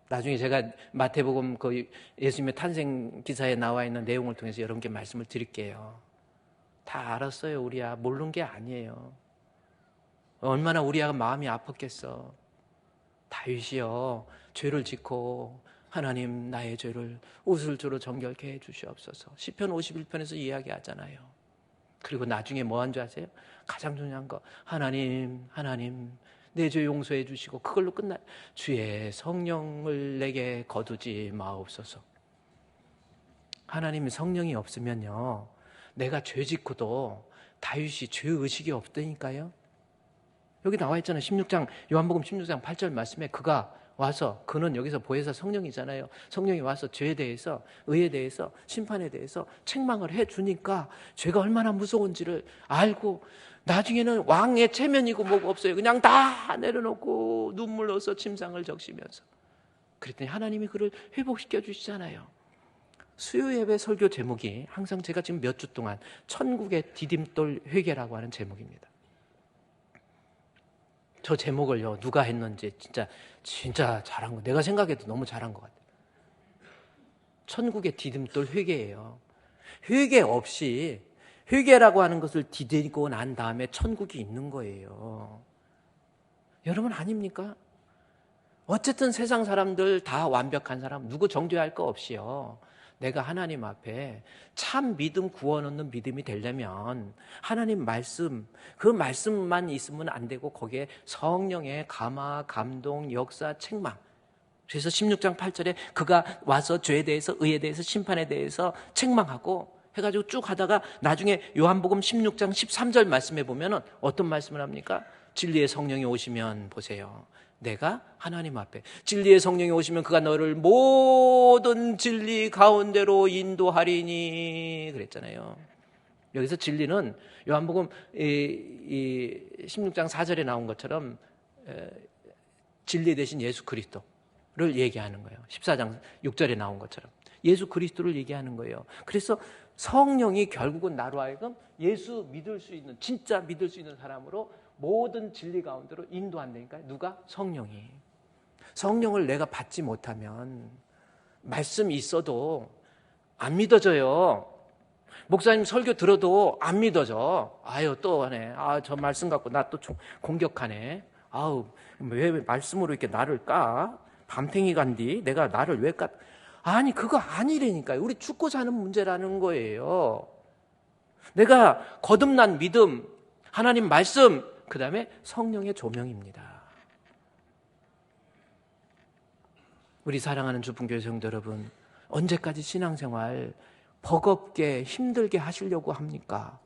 나중에 제가 마태복음 그 예수님의 탄생 기사에 나와 있는 내용을 통해서 여러분께 말씀을 드릴게요. 다 알았어요. 우리아 모르는 게 아니에요. 얼마나 우리아가 마음이 아팠겠어. 다윗이요, 죄를 짓고 하나님 나의 죄를 우슬조로 정결케 해 주시옵소서. 시편 51편에서 이야기하잖아요. 그리고 나중에 뭐 한 줄 아세요? 가장 중요한 거, 하나님 내 죄 용서해 주시고 그걸로 끝나. 주의 성령을 내게 거두지 마옵소서. 하나님의 성령이 없으면요, 내가 죄 짓고도 다윗이 죄의식이 없다니까요. 여기 나와 있잖아요. 요한복음 16장 8절 말씀에 그는 여기서 보혜사 성령이잖아요. 성령이 와서 죄에 대해서, 의에 대해서, 심판에 대해서 책망을 해주니까 죄가 얼마나 무서운지를 알고 나중에는 왕의 체면이고 뭐가 없어요. 그냥 다 내려놓고 눈물 흘려서 침상을 적시면서. 그랬더니 하나님이 그를 회복시켜 주시잖아요. 수요 예배 설교 제목이 항상 제가 지금 몇 주 동안 천국의 디딤돌 회개라고 하는 제목입니다. 저 제목을요, 누가 했는지 진짜 잘한 거, 내가 생각해도 너무 잘한 것 같아요. 천국의 디딤돌 회개예요. 회개 없이, 회개라고 하는 것을 디디고 난 다음에 천국이 있는 거예요. 여러분 아닙니까? 어쨌든 세상 사람들 다 완벽한 사람, 누구 정죄할 거 없이요, 내가 하나님 앞에 참 믿음, 구원 얻는 믿음이 되려면 하나님 말씀, 그 말씀만 있으면 안 되고 거기에 성령의 감화, 감동, 역사, 책망. 그래서 16장 8절에 그가 와서 죄에 대해서, 의에 대해서, 심판에 대해서 책망하고 해가지고 쭉 하다가 나중에 요한복음 16장 13절 말씀에 보면은 어떤 말씀을 합니까? 진리의 성령이 오시면 보세요, 내가 하나님 앞에, 진리의 성령이 오시면 그가 너를 모든 진리 가운데로 인도하리니 그랬잖아요. 여기서 진리는 요한복음 16장 4절에 나온 것처럼 진리 대신 예수 그리스도를 얘기하는 거예요. 14장 6절에 나온 것처럼 예수 그리스도를 얘기하는 거예요. 그래서 성령이 결국은 나로 하여금 예수 믿을 수 있는, 진짜 믿을 수 있는 사람으로 모든 진리 가운데로 인도한다니까요. 누가? 성령이. 성령을 내가 받지 못하면 말씀이 있어도 안 믿어져요. 목사님 설교 들어도 안 믿어져. 아유, 또 하네. 저 말씀 갖고 나 또 공격하네. 왜 말씀으로 이렇게 나를 까? 밤탱이 간디? 내가 나를 왜 까? 아니, 그거 아니라니까요. 우리 죽고 사는 문제라는 거예요. 내가 거듭난 믿음, 하나님 말씀, 그 다음에 성령의 조명입니다. 우리 사랑하는 주풍교회 성도 여러분, 언제까지 신앙생활 버겁게 힘들게 하시려고 합니까?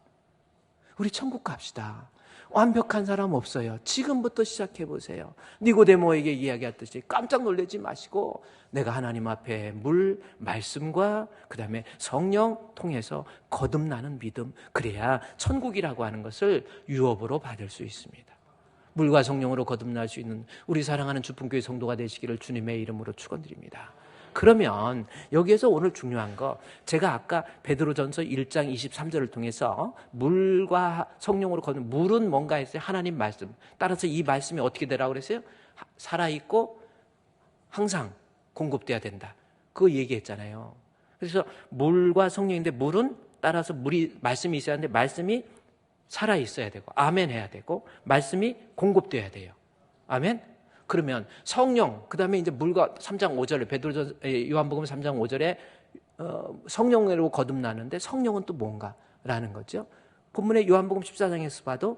우리 천국 갑시다. 완벽한 사람 없어요. 지금부터 시작해보세요. 니고데모에게 이야기했듯이 깜짝 놀라지 마시고 내가 하나님 앞에 말씀과 그 다음에 성령 통해서 거듭나는 믿음, 그래야 천국이라고 하는 것을 유업으로 받을 수 있습니다. 물과 성령으로 거듭날 수 있는 우리 사랑하는 주풍교회 성도가 되시기를 주님의 이름으로 축원드립니다. 그러면 여기에서 오늘 중요한 거, 제가 아까 베드로전서 1장 23절을 통해서 물과 성령으로 거듭, 물은 뭔가 했어요? 하나님 말씀. 따라서 이 말씀이 어떻게 되라고 그랬어요? 살아있고 항상 공급돼야 된다. 그거 얘기했잖아요. 그래서 물과 성령인데 물은 따라서 말씀이 있어야 하는데 말씀이 살아 있어야 되고 아멘 해야 되고 말씀이 공급돼야 돼요. 아멘. 그러면 성령, 그다음에 이제 물과 3장 5절에 요한복음 3장 5절에 성령으로 거듭나는데 성령은 또 뭔가라는 거죠. 본문의 요한복음 14장에서 봐도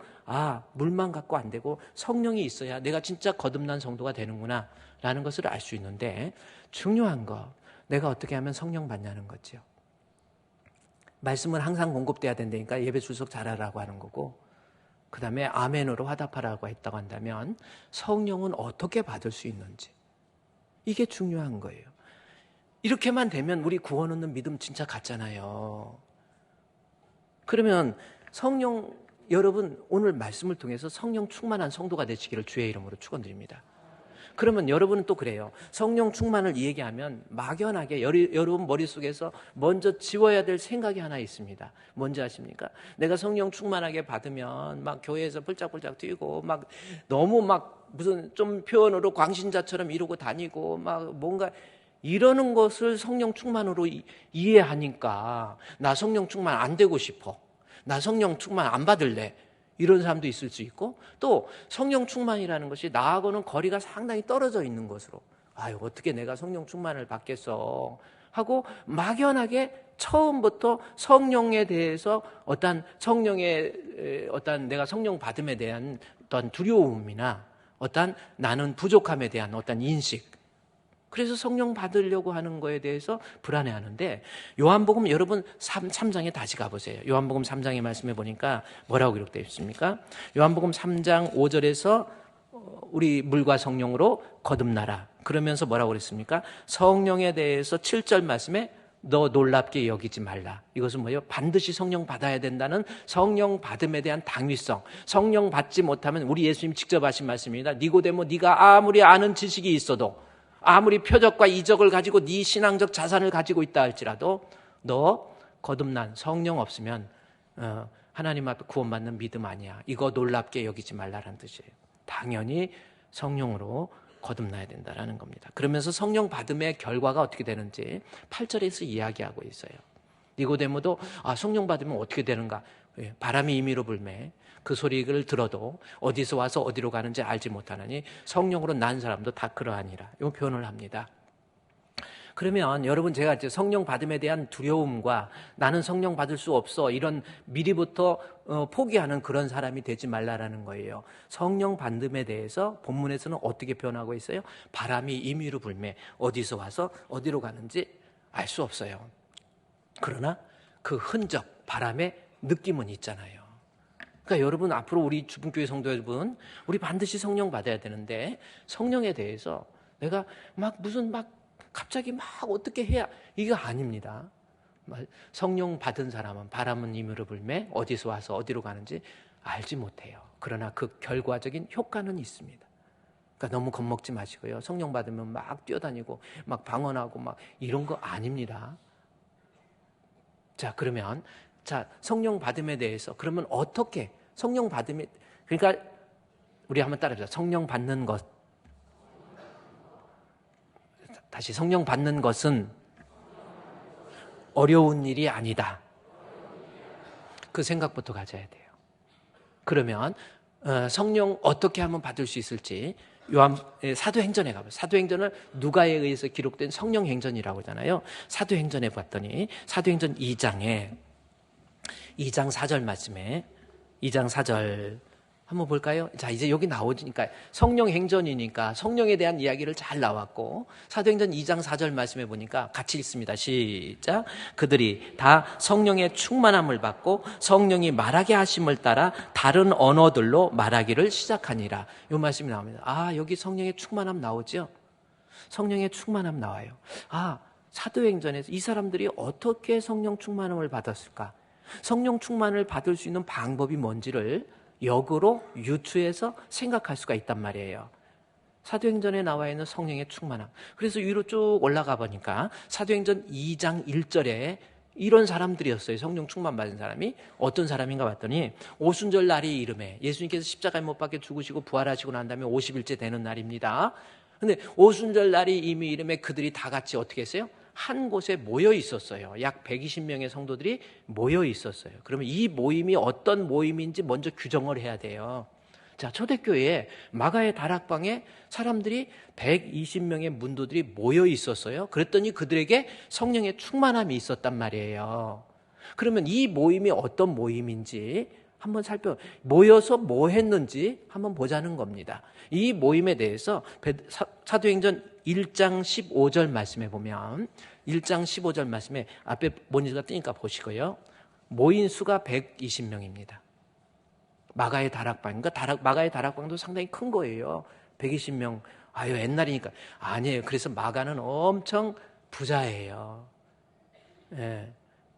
물만 갖고 안 되고 성령이 있어야 내가 진짜 거듭난 성도가 되는구나 라는 것을 알 수 있는데, 중요한 거 내가 어떻게 하면 성령 받냐는 거죠. 말씀은 항상 공급돼야 된다니까 예배 출석 잘하라고 하는 거고, 그 다음에 아멘으로 화답하라고 했다고 한다면 성령은 어떻게 받을 수 있는지, 이게 중요한 거예요. 이렇게만 되면 우리 구원 얻는 믿음 진짜 같잖아요. 그러면 성령, 여러분 오늘 말씀을 통해서 성령 충만한 성도가 되시기를 주의 이름으로 축원드립니다. 그러면 여러분은 또 그래요. 성령 충만을 얘기하면 막연하게 여러분 머릿속에서 먼저 지워야 될 생각이 하나 있습니다. 뭔지 아십니까? 내가 성령 충만하게 받으면 막 교회에서 펄짝펄짝 뛰고 막 너무 막 무슨 좀 표현으로 광신자처럼 이러고 다니고 막 뭔가 이러는 것을 성령 충만으로 이해하니까 나 성령 충만 안 되고 싶어. 나 성령 충만 안 받을래. 이런 사람도 있을 수 있고, 또 성령 충만이라는 것이 나하고는 거리가 상당히 떨어져 있는 것으로, 어떻게 내가 성령 충만을 받겠어 하고 막연하게 처음부터 성령에 대해서 어떤 내가 성령 받음에 대한 어떤 두려움이나 어떤 나는 부족함에 대한 어떤 인식, 그래서 성령 받으려고 하는 거에 대해서 불안해하는데, 요한복음 여러분 3장에 다시 가보세요. 요한복음 3장의 말씀에 보니까 뭐라고 기록되어 있습니까? 요한복음 3장 5절에서 우리 물과 성령으로 거듭나라 그러면서 뭐라고 그랬습니까? 성령에 대해서 7절 말씀에 너 놀랍게 여기지 말라. 이것은 뭐예요? 반드시 성령 받아야 된다는 성령 받음에 대한 당위성. 성령 받지 못하면, 우리 예수님 직접 하신 말씀입니다. 니고데모, 네가 아무리 아는 지식이 있어도, 아무리 표적과 이적을 가지고 네 신앙적 자산을 가지고 있다 할지라도 너 거듭난 성령 없으면 하나님 앞에 구원받는 믿음 아니야. 이거 놀랍게 여기지 말라라는 뜻이에요. 당연히 성령으로 거듭나야 된다라는 겁니다. 그러면서 성령 받음의 결과가 어떻게 되는지 8절에서 이야기하고 있어요. 니고데모도 성령 받으면 어떻게 되는가? 바람이 임의로 불매 그 소리를 들어도 어디서 와서 어디로 가는지 알지 못하느니 성령으로 난 사람도 다 그러하니라. 이 표현을 합니다. 그러면 여러분, 제가 이제 성령 받음에 대한 두려움과 나는 성령 받을 수 없어 이런 미리부터 포기하는 그런 사람이 되지 말라라는 거예요. 성령 받음에 대해서 본문에서는 어떻게 표현하고 있어요? 바람이 임의로 불매 어디서 와서 어디로 가는지 알 수 없어요. 그러나 그 흔적, 바람의 느낌은 있잖아요. 그러니까 여러분, 앞으로 우리 주분교회 성도 여러분, 우리 반드시 성령 받아야 되는데, 성령에 대해서 내가 갑자기 어떻게 해야, 이거 아닙니다. 성령 받은 사람은 바람은 임의로 불매 어디서 와서 어디로 가는지 알지 못해요. 그러나 그 결과적인 효과는 있습니다. 그러니까 너무 겁먹지 마시고요. 성령 받으면 막 뛰어다니고 막 방언하고 막 이런 거 아닙니다. 그러면 성령 받음에 대해서 그러면 어떻게 성령 받음이, 그러니까 우리 한번 따라해보자. 성령 받는 것, 다시, 성령 받는 것은 어려운 일이 아니다. 그 생각부터 가져야 돼요. 그러면 성령 어떻게 하면 받을 수 있을지 사도행전에 가보세요. 사도행전을 누가에 의해서 기록된 성령행전이라고 하잖아요. 사도행전에 봤더니 사도행전 2장 4절 말씀에 2장 4절 한번 볼까요? 이제 여기 나오니까 성령행전이니까 성령에 대한 이야기를 잘 나왔고, 사도행전 2장 4절 말씀에 보니까 같이 읽습니다. 시작. 그들이 다 성령의 충만함을 받고 성령이 말하게 하심을 따라 다른 언어들로 말하기를 시작하니라. 이 말씀이 나옵니다. 여기 성령의 충만함 나오죠? 성령의 충만함 나와요. 사도행전에서 이 사람들이 어떻게 성령 충만함을 받았을까? 성령 충만을 받을 수 있는 방법이 뭔지를 역으로 유추해서 생각할 수가 있단 말이에요. 사도행전에 나와 있는 성령의 충만함. 그래서 위로 쭉 올라가 보니까 사도행전 2장 1절에 이런 사람들이었어요. 성령 충만 받은 사람이 어떤 사람인가 봤더니, 오순절 날이 이름에 예수님께서 십자가에 못 박혀 죽으시고 부활하시고 난 다음에 50일째 되는 날입니다. 근데 오순절 날이 이미 이름에 그들이 다 같이 어떻게 했어요? 한 곳에 모여 있었어요. 약 120명의 성도들이 모여 있었어요. 그러면 이 모임이 어떤 모임인지 먼저 규정을 해야 돼요. 자, 초대교회에 마가의 다락방에 사람들이 120명의 문도들이 모여 있었어요. 그랬더니 그들에게 성령의 충만함이 있었단 말이에요. 그러면 이 모임이 어떤 모임인지 한번 모여서 뭐 했는지 한번 보자는 겁니다. 이 모임에 대해서 사도행전 1장 15절 말씀에 보면 1장 15절 말씀에 앞에 모니터가 뜨니까 보시고요. 모인 수가 120명입니다. 마가의 다락방, 그러니까 마가의 다락방도 상당히 큰 거예요. 120명. 아유, 옛날이니까. 아니에요. 그래서 마가는 엄청 부자예요. 예.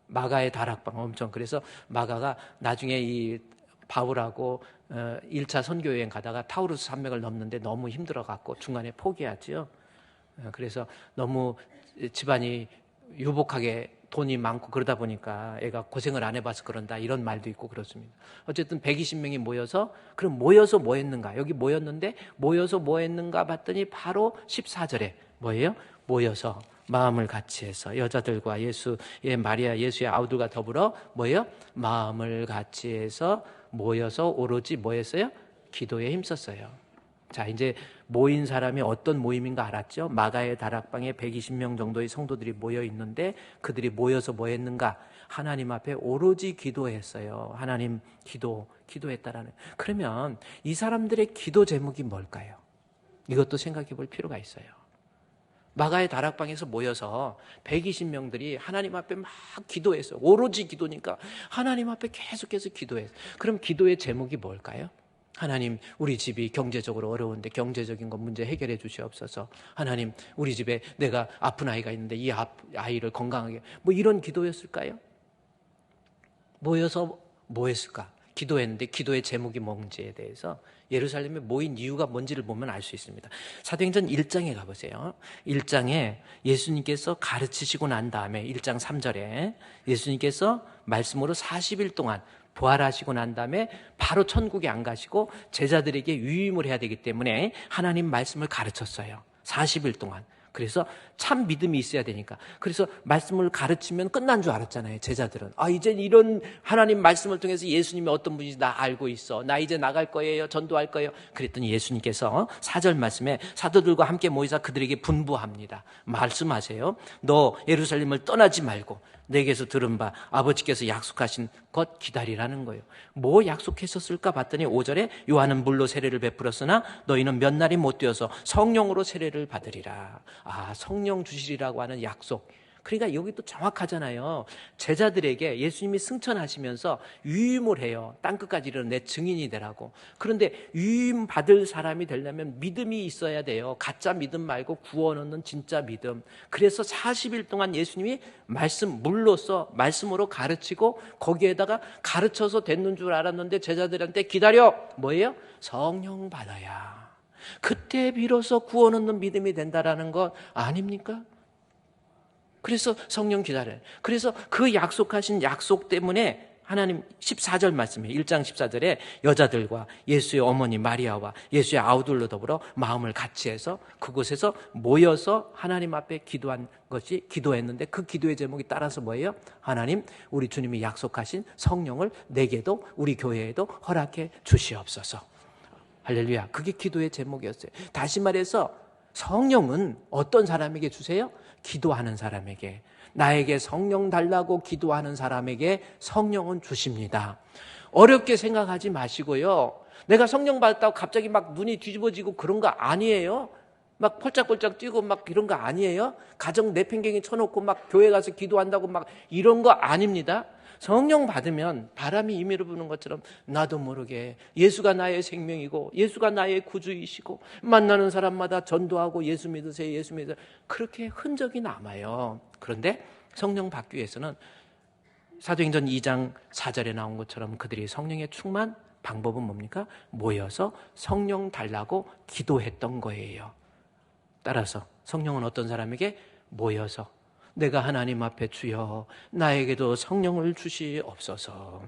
마가의 다락방 엄청. 그래서 마가가 나중에 이 바울하고 1차 선교여행 가다가 타우루스 산맥을 넘는데 너무 힘들어갖고 중간에 포기하죠. 그래서 너무 집안이 유복하게 돈이 많고 그러다 보니까 애가 고생을 안 해봐서 그런다 이런 말도 있고 그렇습니다. 어쨌든 120명이 모여서 그럼 모여서 뭐 했는가? 여기 모였는데 모여서 뭐 했는가 봤더니 바로 14절에 뭐예요? 모여서 마음을 같이 해서 여자들과 예수의 마리아 예수의 아우들과 더불어 뭐예요? 마음을 같이 해서 모여서 오로지 뭐 했어요? 기도에 힘썼어요. 자, 이제 모인 사람이 어떤 모임인가 알았죠? 마가의 다락방에 120명 정도의 성도들이 모여 있는데 그들이 모여서 뭐 했는가? 하나님 앞에 오로지 기도했어요. 하나님 기도했다라는. 그러면 이 사람들의 기도 제목이 뭘까요? 이것도 생각해 볼 필요가 있어요. 마가의 다락방에서 모여서 120명들이 하나님 앞에 막 기도했어요. 오로지 기도니까 하나님 앞에 계속해서 기도했어요. 그럼 기도의 제목이 뭘까요? 하나님, 우리 집이 경제적으로 어려운데 경제적인 거 문제 해결해 주시옵소서. 하나님, 우리 집에 내가 아픈 아이가 있는데 이 아이를 건강하게, 뭐 이런 기도였을까요? 모여서 뭐 했을까? 기도했는데 기도의 제목이 뭔지에 대해서 예루살렘에 모인 이유가 뭔지를 보면 알 수 있습니다. 사도행전 1장에 가보세요. 1장에 예수님께서 가르치시고 난 다음에 1장 3절에 예수님께서 말씀으로 40일 동안 부활하시고 난 다음에 바로 천국에 안 가시고 제자들에게 유임을 해야 되기 때문에 하나님 말씀을 가르쳤어요. 40일 동안. 그래서 참 믿음이 있어야 되니까. 그래서 말씀을 가르치면 끝난 줄 알았잖아요. 제자들은. 이제 이런 하나님 말씀을 통해서 예수님이 어떤 분인지 나 알고 있어. 나 이제 나갈 거예요. 전도할 거예요. 그랬더니 예수님께서 4절 말씀에 사도들과 함께 모이사 그들에게 분부합니다. 말씀하세요. 너 예루살렘을 떠나지 말고 내게서 들은 바 아버지께서 약속하신 것 기다리라는 거예요. 뭐 약속했었을까 봤더니 5절에 요한은 물로 세례를 베풀었으나 너희는 몇 날이 못 되어서 성령으로 세례를 받으리라. 성령 주시리라고 하는 약속. 그러니까 여기 또 정확하잖아요. 제자들에게 예수님이 승천하시면서 유임을 해요. 땅끝까지 이르러 내 증인이 되라고. 그런데 유임 받을 사람이 되려면 믿음이 있어야 돼요. 가짜 믿음 말고 구원 얻는 진짜 믿음. 그래서 40일 동안 예수님이 물로써 말씀으로 가르치고 거기에다가 가르쳐서 됐는 줄 알았는데 제자들한테 기다려. 뭐예요? 성령 받아야. 그때 비로소 구원 얻는 믿음이 된다라는 것 아닙니까? 그래서 성령 기다려요. 그래서 그 약속하신 약속 때문에 하나님 14절 말씀에 1장 14절에 여자들과 예수의 어머니 마리아와 예수의 아우들로 더불어 마음을 같이 해서 그곳에서 모여서 하나님 앞에 기도했는데 그 기도의 제목이 따라서 뭐예요? 하나님, 우리 주님이 약속하신 성령을 내게도 우리 교회에도 허락해 주시옵소서. 할렐루야. 그게 기도의 제목이었어요. 다시 말해서 성령은 어떤 사람에게 주세요? 기도하는 사람에게. 나에게 성령 달라고 기도하는 사람에게 성령은 주십니다. 어렵게 생각하지 마시고요. 내가 성령 받았다고 갑자기 막 눈이 뒤집어지고 그런 거 아니에요. 막 펄짝펄짝 뛰고 막 이런 거 아니에요. 가정 내팽개기 쳐놓고 막 교회 가서 기도한다고 막 이런 거 아닙니다. 성령 받으면 바람이 임의로 부는 것처럼 나도 모르게 예수가 나의 생명이고 예수가 나의 구주이시고 만나는 사람마다 전도하고 예수 믿으세요. 예수 믿으세요. 그렇게 흔적이 남아요. 그런데 성령 받기 위해서는 사도행전 2장 4절에 나온 것처럼 그들이 성령의 충만 방법은 뭡니까? 모여서 성령 달라고 기도했던 거예요. 따라서 성령은 어떤 사람에게 모여서 내가 하나님 앞에 주여 나에게도 성령을 주시옵소서.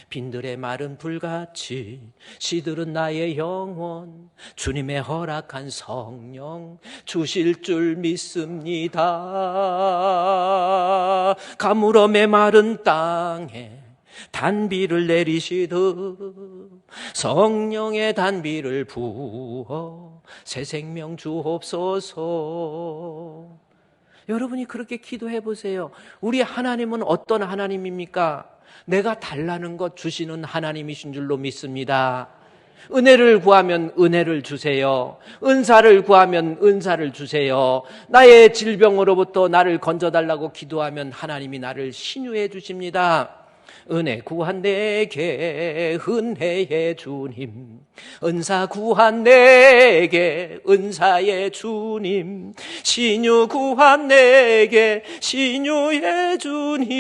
빈들의 마른 불같이 시들은 나의 영혼, 주님의 허락한 성령 주실 줄 믿습니다. 가물어 메마른 땅에 단비를 내리시듯 성령의 단비를 부어 새 생명 주옵소서. 여러분이 그렇게 기도해 보세요. 우리 하나님은 어떤 하나님입니까? 내가 달라는 것 주시는 하나님이신 줄로 믿습니다. 은혜를 구하면 은혜를 주세요. 은사를 구하면 은사를 주세요. 나의 질병으로부터 나를 건져달라고 기도하면 하나님이 나를 신유해 주십니다. 은혜 구한 내게 은혜의 주님, 은사 구한 내게 은사의 주님, 신유 구한 내게 신유의 주님.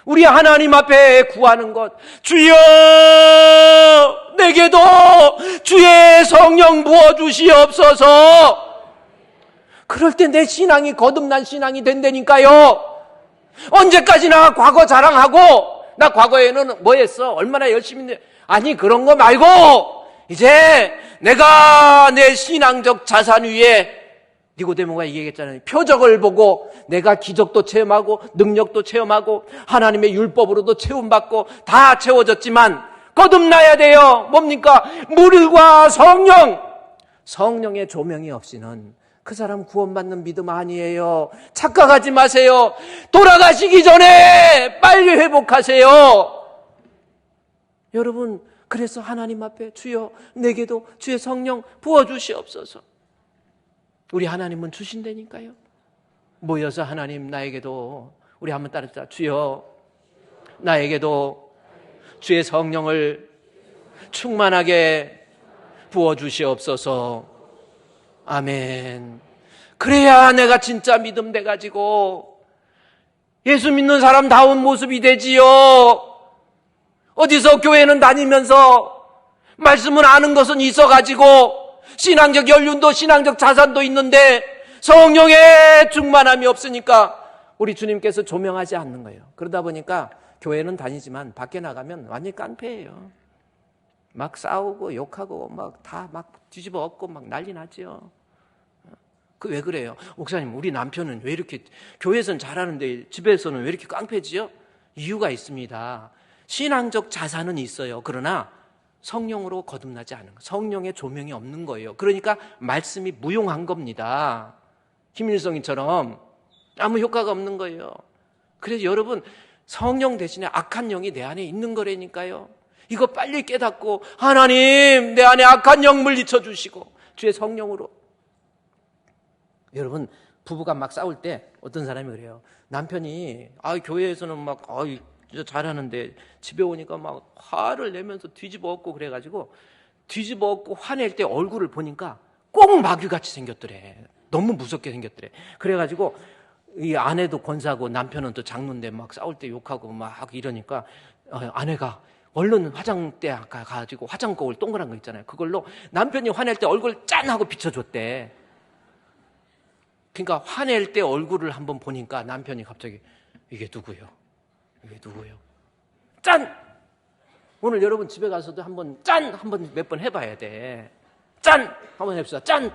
우리 하나님 앞에 구하는 것, 주여 내게도 주의 성령 부어주시옵소서. 그럴 때 내 신앙이 거듭난 신앙이 된다니까요. 언제까지나 과거 자랑하고, 나 과거에는 뭐 했어? 얼마나 열심히 했는데. 아니, 그런 거 말고 이제 내가 내 신앙적 자산 위에, 니고데모가 얘기했잖아요. 표적을 보고 내가 기적도 체험하고 능력도 체험하고 하나님의 율법으로도 채움받고 다 채워졌지만 거듭나야 돼요. 뭡니까? 물과 성령의 조명이 없이는 그 사람 구원받는 믿음 아니에요. 착각하지 마세요. 돌아가시기 전에 빨리 회복하세요. 여러분, 그래서 하나님 앞에 주여 내게도 주의 성령 부어주시옵소서. 우리 하나님은 주신다니까요. 모여서 하나님 나에게도, 우리 한번 따르자. 주여 나에게도 주의 성령을 충만하게 부어주시옵소서. 아멘. 그래야 내가 진짜 믿음 돼가지고 예수 믿는 사람다운 모습이 되지요. 어디서 교회는 다니면서 말씀을 아는 것은 있어가지고 신앙적 연륜도 신앙적 자산도 있는데 성령의 충만함이 없으니까 우리 주님께서 조명하지 않는 거예요. 그러다 보니까 교회는 다니지만 밖에 나가면 완전히 깡패예요. 막 싸우고 욕하고 막 다 막 뒤집어 엎고 막 난리 나죠. 그 왜 그래요? 목사님, 우리 남편은 왜 이렇게 교회에서는 잘하는데 집에서는 왜 이렇게 깡패지요? 이유가 있습니다. 신앙적 자산은 있어요. 그러나 성령으로 거듭나지 않은 거, 성령의 조명이 없는 거예요. 그러니까 말씀이 무용한 겁니다. 김일성이처럼 아무 효과가 없는 거예요. 그래서 여러분, 성령 대신에 악한 영이 내 안에 있는 거라니까요. 이거 빨리 깨닫고 하나님 내 안에 악한 영 물리쳐 주시고 주의 성령으로. 여러분, 부부가 막 싸울 때 어떤 사람이 그래요. 남편이 교회에서는 막 진짜 잘하는데 집에 오니까 막 화를 내면서 뒤집어 엎고 그래가지고 뒤집어 엎고 화낼 때 얼굴을 보니까 꼭 마귀같이 생겼더래. 너무 무섭게 생겼더래. 그래가지고 이 아내도 권사고 남편은 또 장로인데 막 싸울 때 욕하고 막 이러니까 아내가 얼른 화장대 가가지고 화장거울 동그란 거 있잖아요. 그걸로 남편이 화낼 때 얼굴 짠 하고 비춰줬대. 그러니까 화낼 때 얼굴을 한번 보니까 남편이 갑자기 이게 누구요? 이게 누구요? 짠! 오늘 여러분 집에 가서도 한번 짠! 한번 몇 번 해봐야 돼. 짠! 한번 해봅시다. 짠!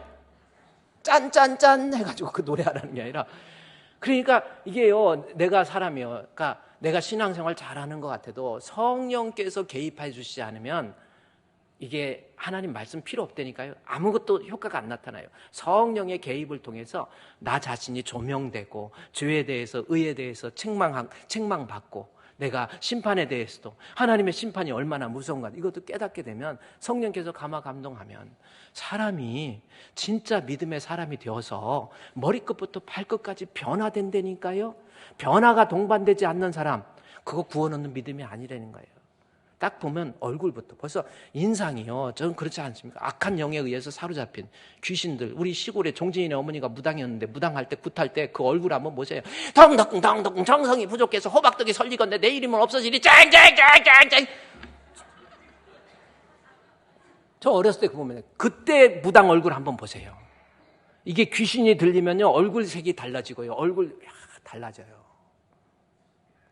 짠! 짠! 짠! 해가지고 그 노래하라는 게 아니라, 그러니까 이게요, 내가 사람이요. 그러니까 내가 신앙생활 잘하는 것 같아도 성령께서 개입해 주시지 않으면 이게 하나님 말씀 필요 없다니까요. 아무것도 효과가 안 나타나요. 성령의 개입을 통해서 나 자신이 조명되고 죄에 대해서, 의에 대해서 책망받고, 내가 심판에 대해서도 하나님의 심판이 얼마나 무서운가 이것도 깨닫게 되면, 성령께서 감화 감동하면 사람이 진짜 믿음의 사람이 되어서 머리끝부터 발끝까지 변화된다니까요. 변화가 동반되지 않는 사람, 그거 구원 얻는 믿음이 아니라는 거예요. 딱 보면 얼굴부터 벌써 인상이요. 저는 그렇지 않습니까? 악한 영에 의해서 사로잡힌 귀신들. 우리 시골에 종진이네 어머니가 무당이었는데 무당할 때 굿할 때 그 얼굴 한번 보세요. 덩덕덩덕 정성이 부족해서 호박떡이 설리건데 내일이면 없어지리 짱짱짱짱짱. 저 어렸을 때 그거 보면 그때 무당 얼굴 한번 보세요. 이게 귀신이 들리면요 얼굴 색이 달라지고요. 얼굴 달라져요.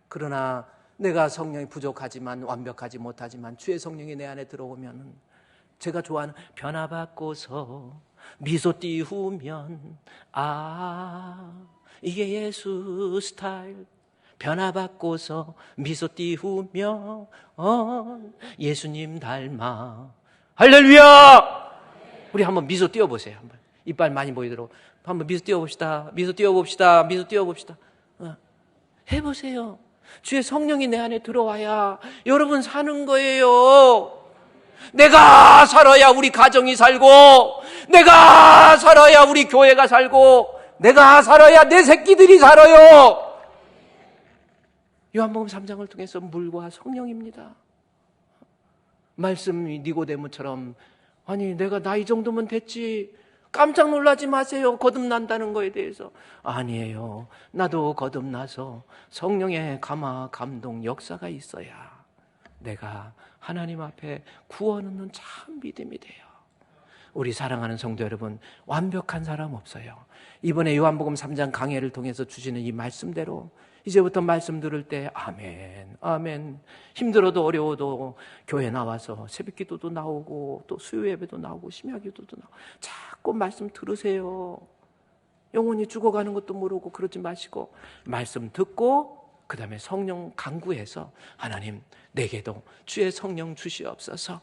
그러나 내가 성령이 부족하지만 완벽하지 못하지만 주의 성령이 내 안에 들어오면 제가 좋아하는 변화받고서 미소 띄우면 이게 예수 스타일. 변화받고서 미소 띄우며 예수님 닮아. 할렐루야! 우리 한번 미소 띄워보세요. 한번 이빨 많이 보이도록 한번 미소 띄워봅시다. 미소 띄워봅시다. 미소 띄워봅시다. 해보세요. 주의 성령이 내 안에 들어와야 여러분 사는 거예요. 내가 살아야 우리 가정이 살고, 내가 살아야 우리 교회가 살고, 내가 살아야 내 새끼들이 살아요. 요한복음 3장을 통해서 물과 성령입니다. 말씀이 니고데모처럼 아니 내가 나이 정도면 됐지, 깜짝 놀라지 마세요. 거듭난다는 거에 대해서. 아니에요. 나도 거듭나서 성령의 감화 감동 역사가 있어야 내가 하나님 앞에 구원 얻는 참 믿음이 돼요. 우리 사랑하는 성도 여러분, 완벽한 사람 없어요. 이번에 요한복음 3장 강해를 통해서 주시는 이 말씀대로 이제부터 말씀 들을 때 아멘, 아멘. 힘들어도 어려워도 교회 나와서 새벽기도도 나오고 또 수요예배도 나오고 심야기도도 나오고 자꾸 말씀 들으세요. 영혼이 죽어가는 것도 모르고 그러지 마시고 말씀 듣고 그 다음에 성령 간구해서 하나님 내게도 주의 성령 주시옵소서.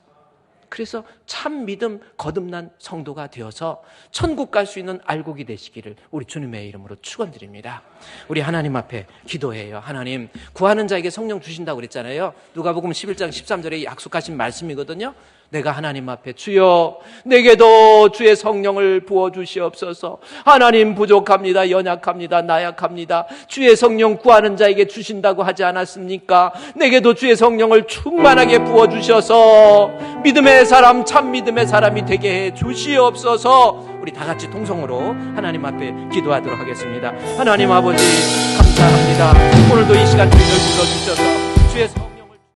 그래서 참 믿음 거듭난 성도가 되어서 천국 갈 수 있는 알곡이 되시기를 우리 주님의 이름으로 축원드립니다. 우리 하나님 앞에 기도해요. 하나님, 구하는 자에게 성령 주신다고 그랬잖아요. 누가복음 11장 13절에 약속하신 말씀이거든요. 내가 하나님 앞에 주여 내게도 주의 성령을 부어주시옵소서. 하나님 부족합니다. 연약합니다. 나약합니다. 주의 성령 구하는 자에게 주신다고 하지 않았습니까? 내게도 주의 성령을 충만하게 부어주셔서 믿음의 사람, 참 믿음의 사람이 되게 해 주시옵소서. 우리 다 같이 통성으로 하나님 앞에 기도하도록 하겠습니다. 하나님 아버지 감사합니다. 오늘도 이 시간 주님을 불러주셔서 주의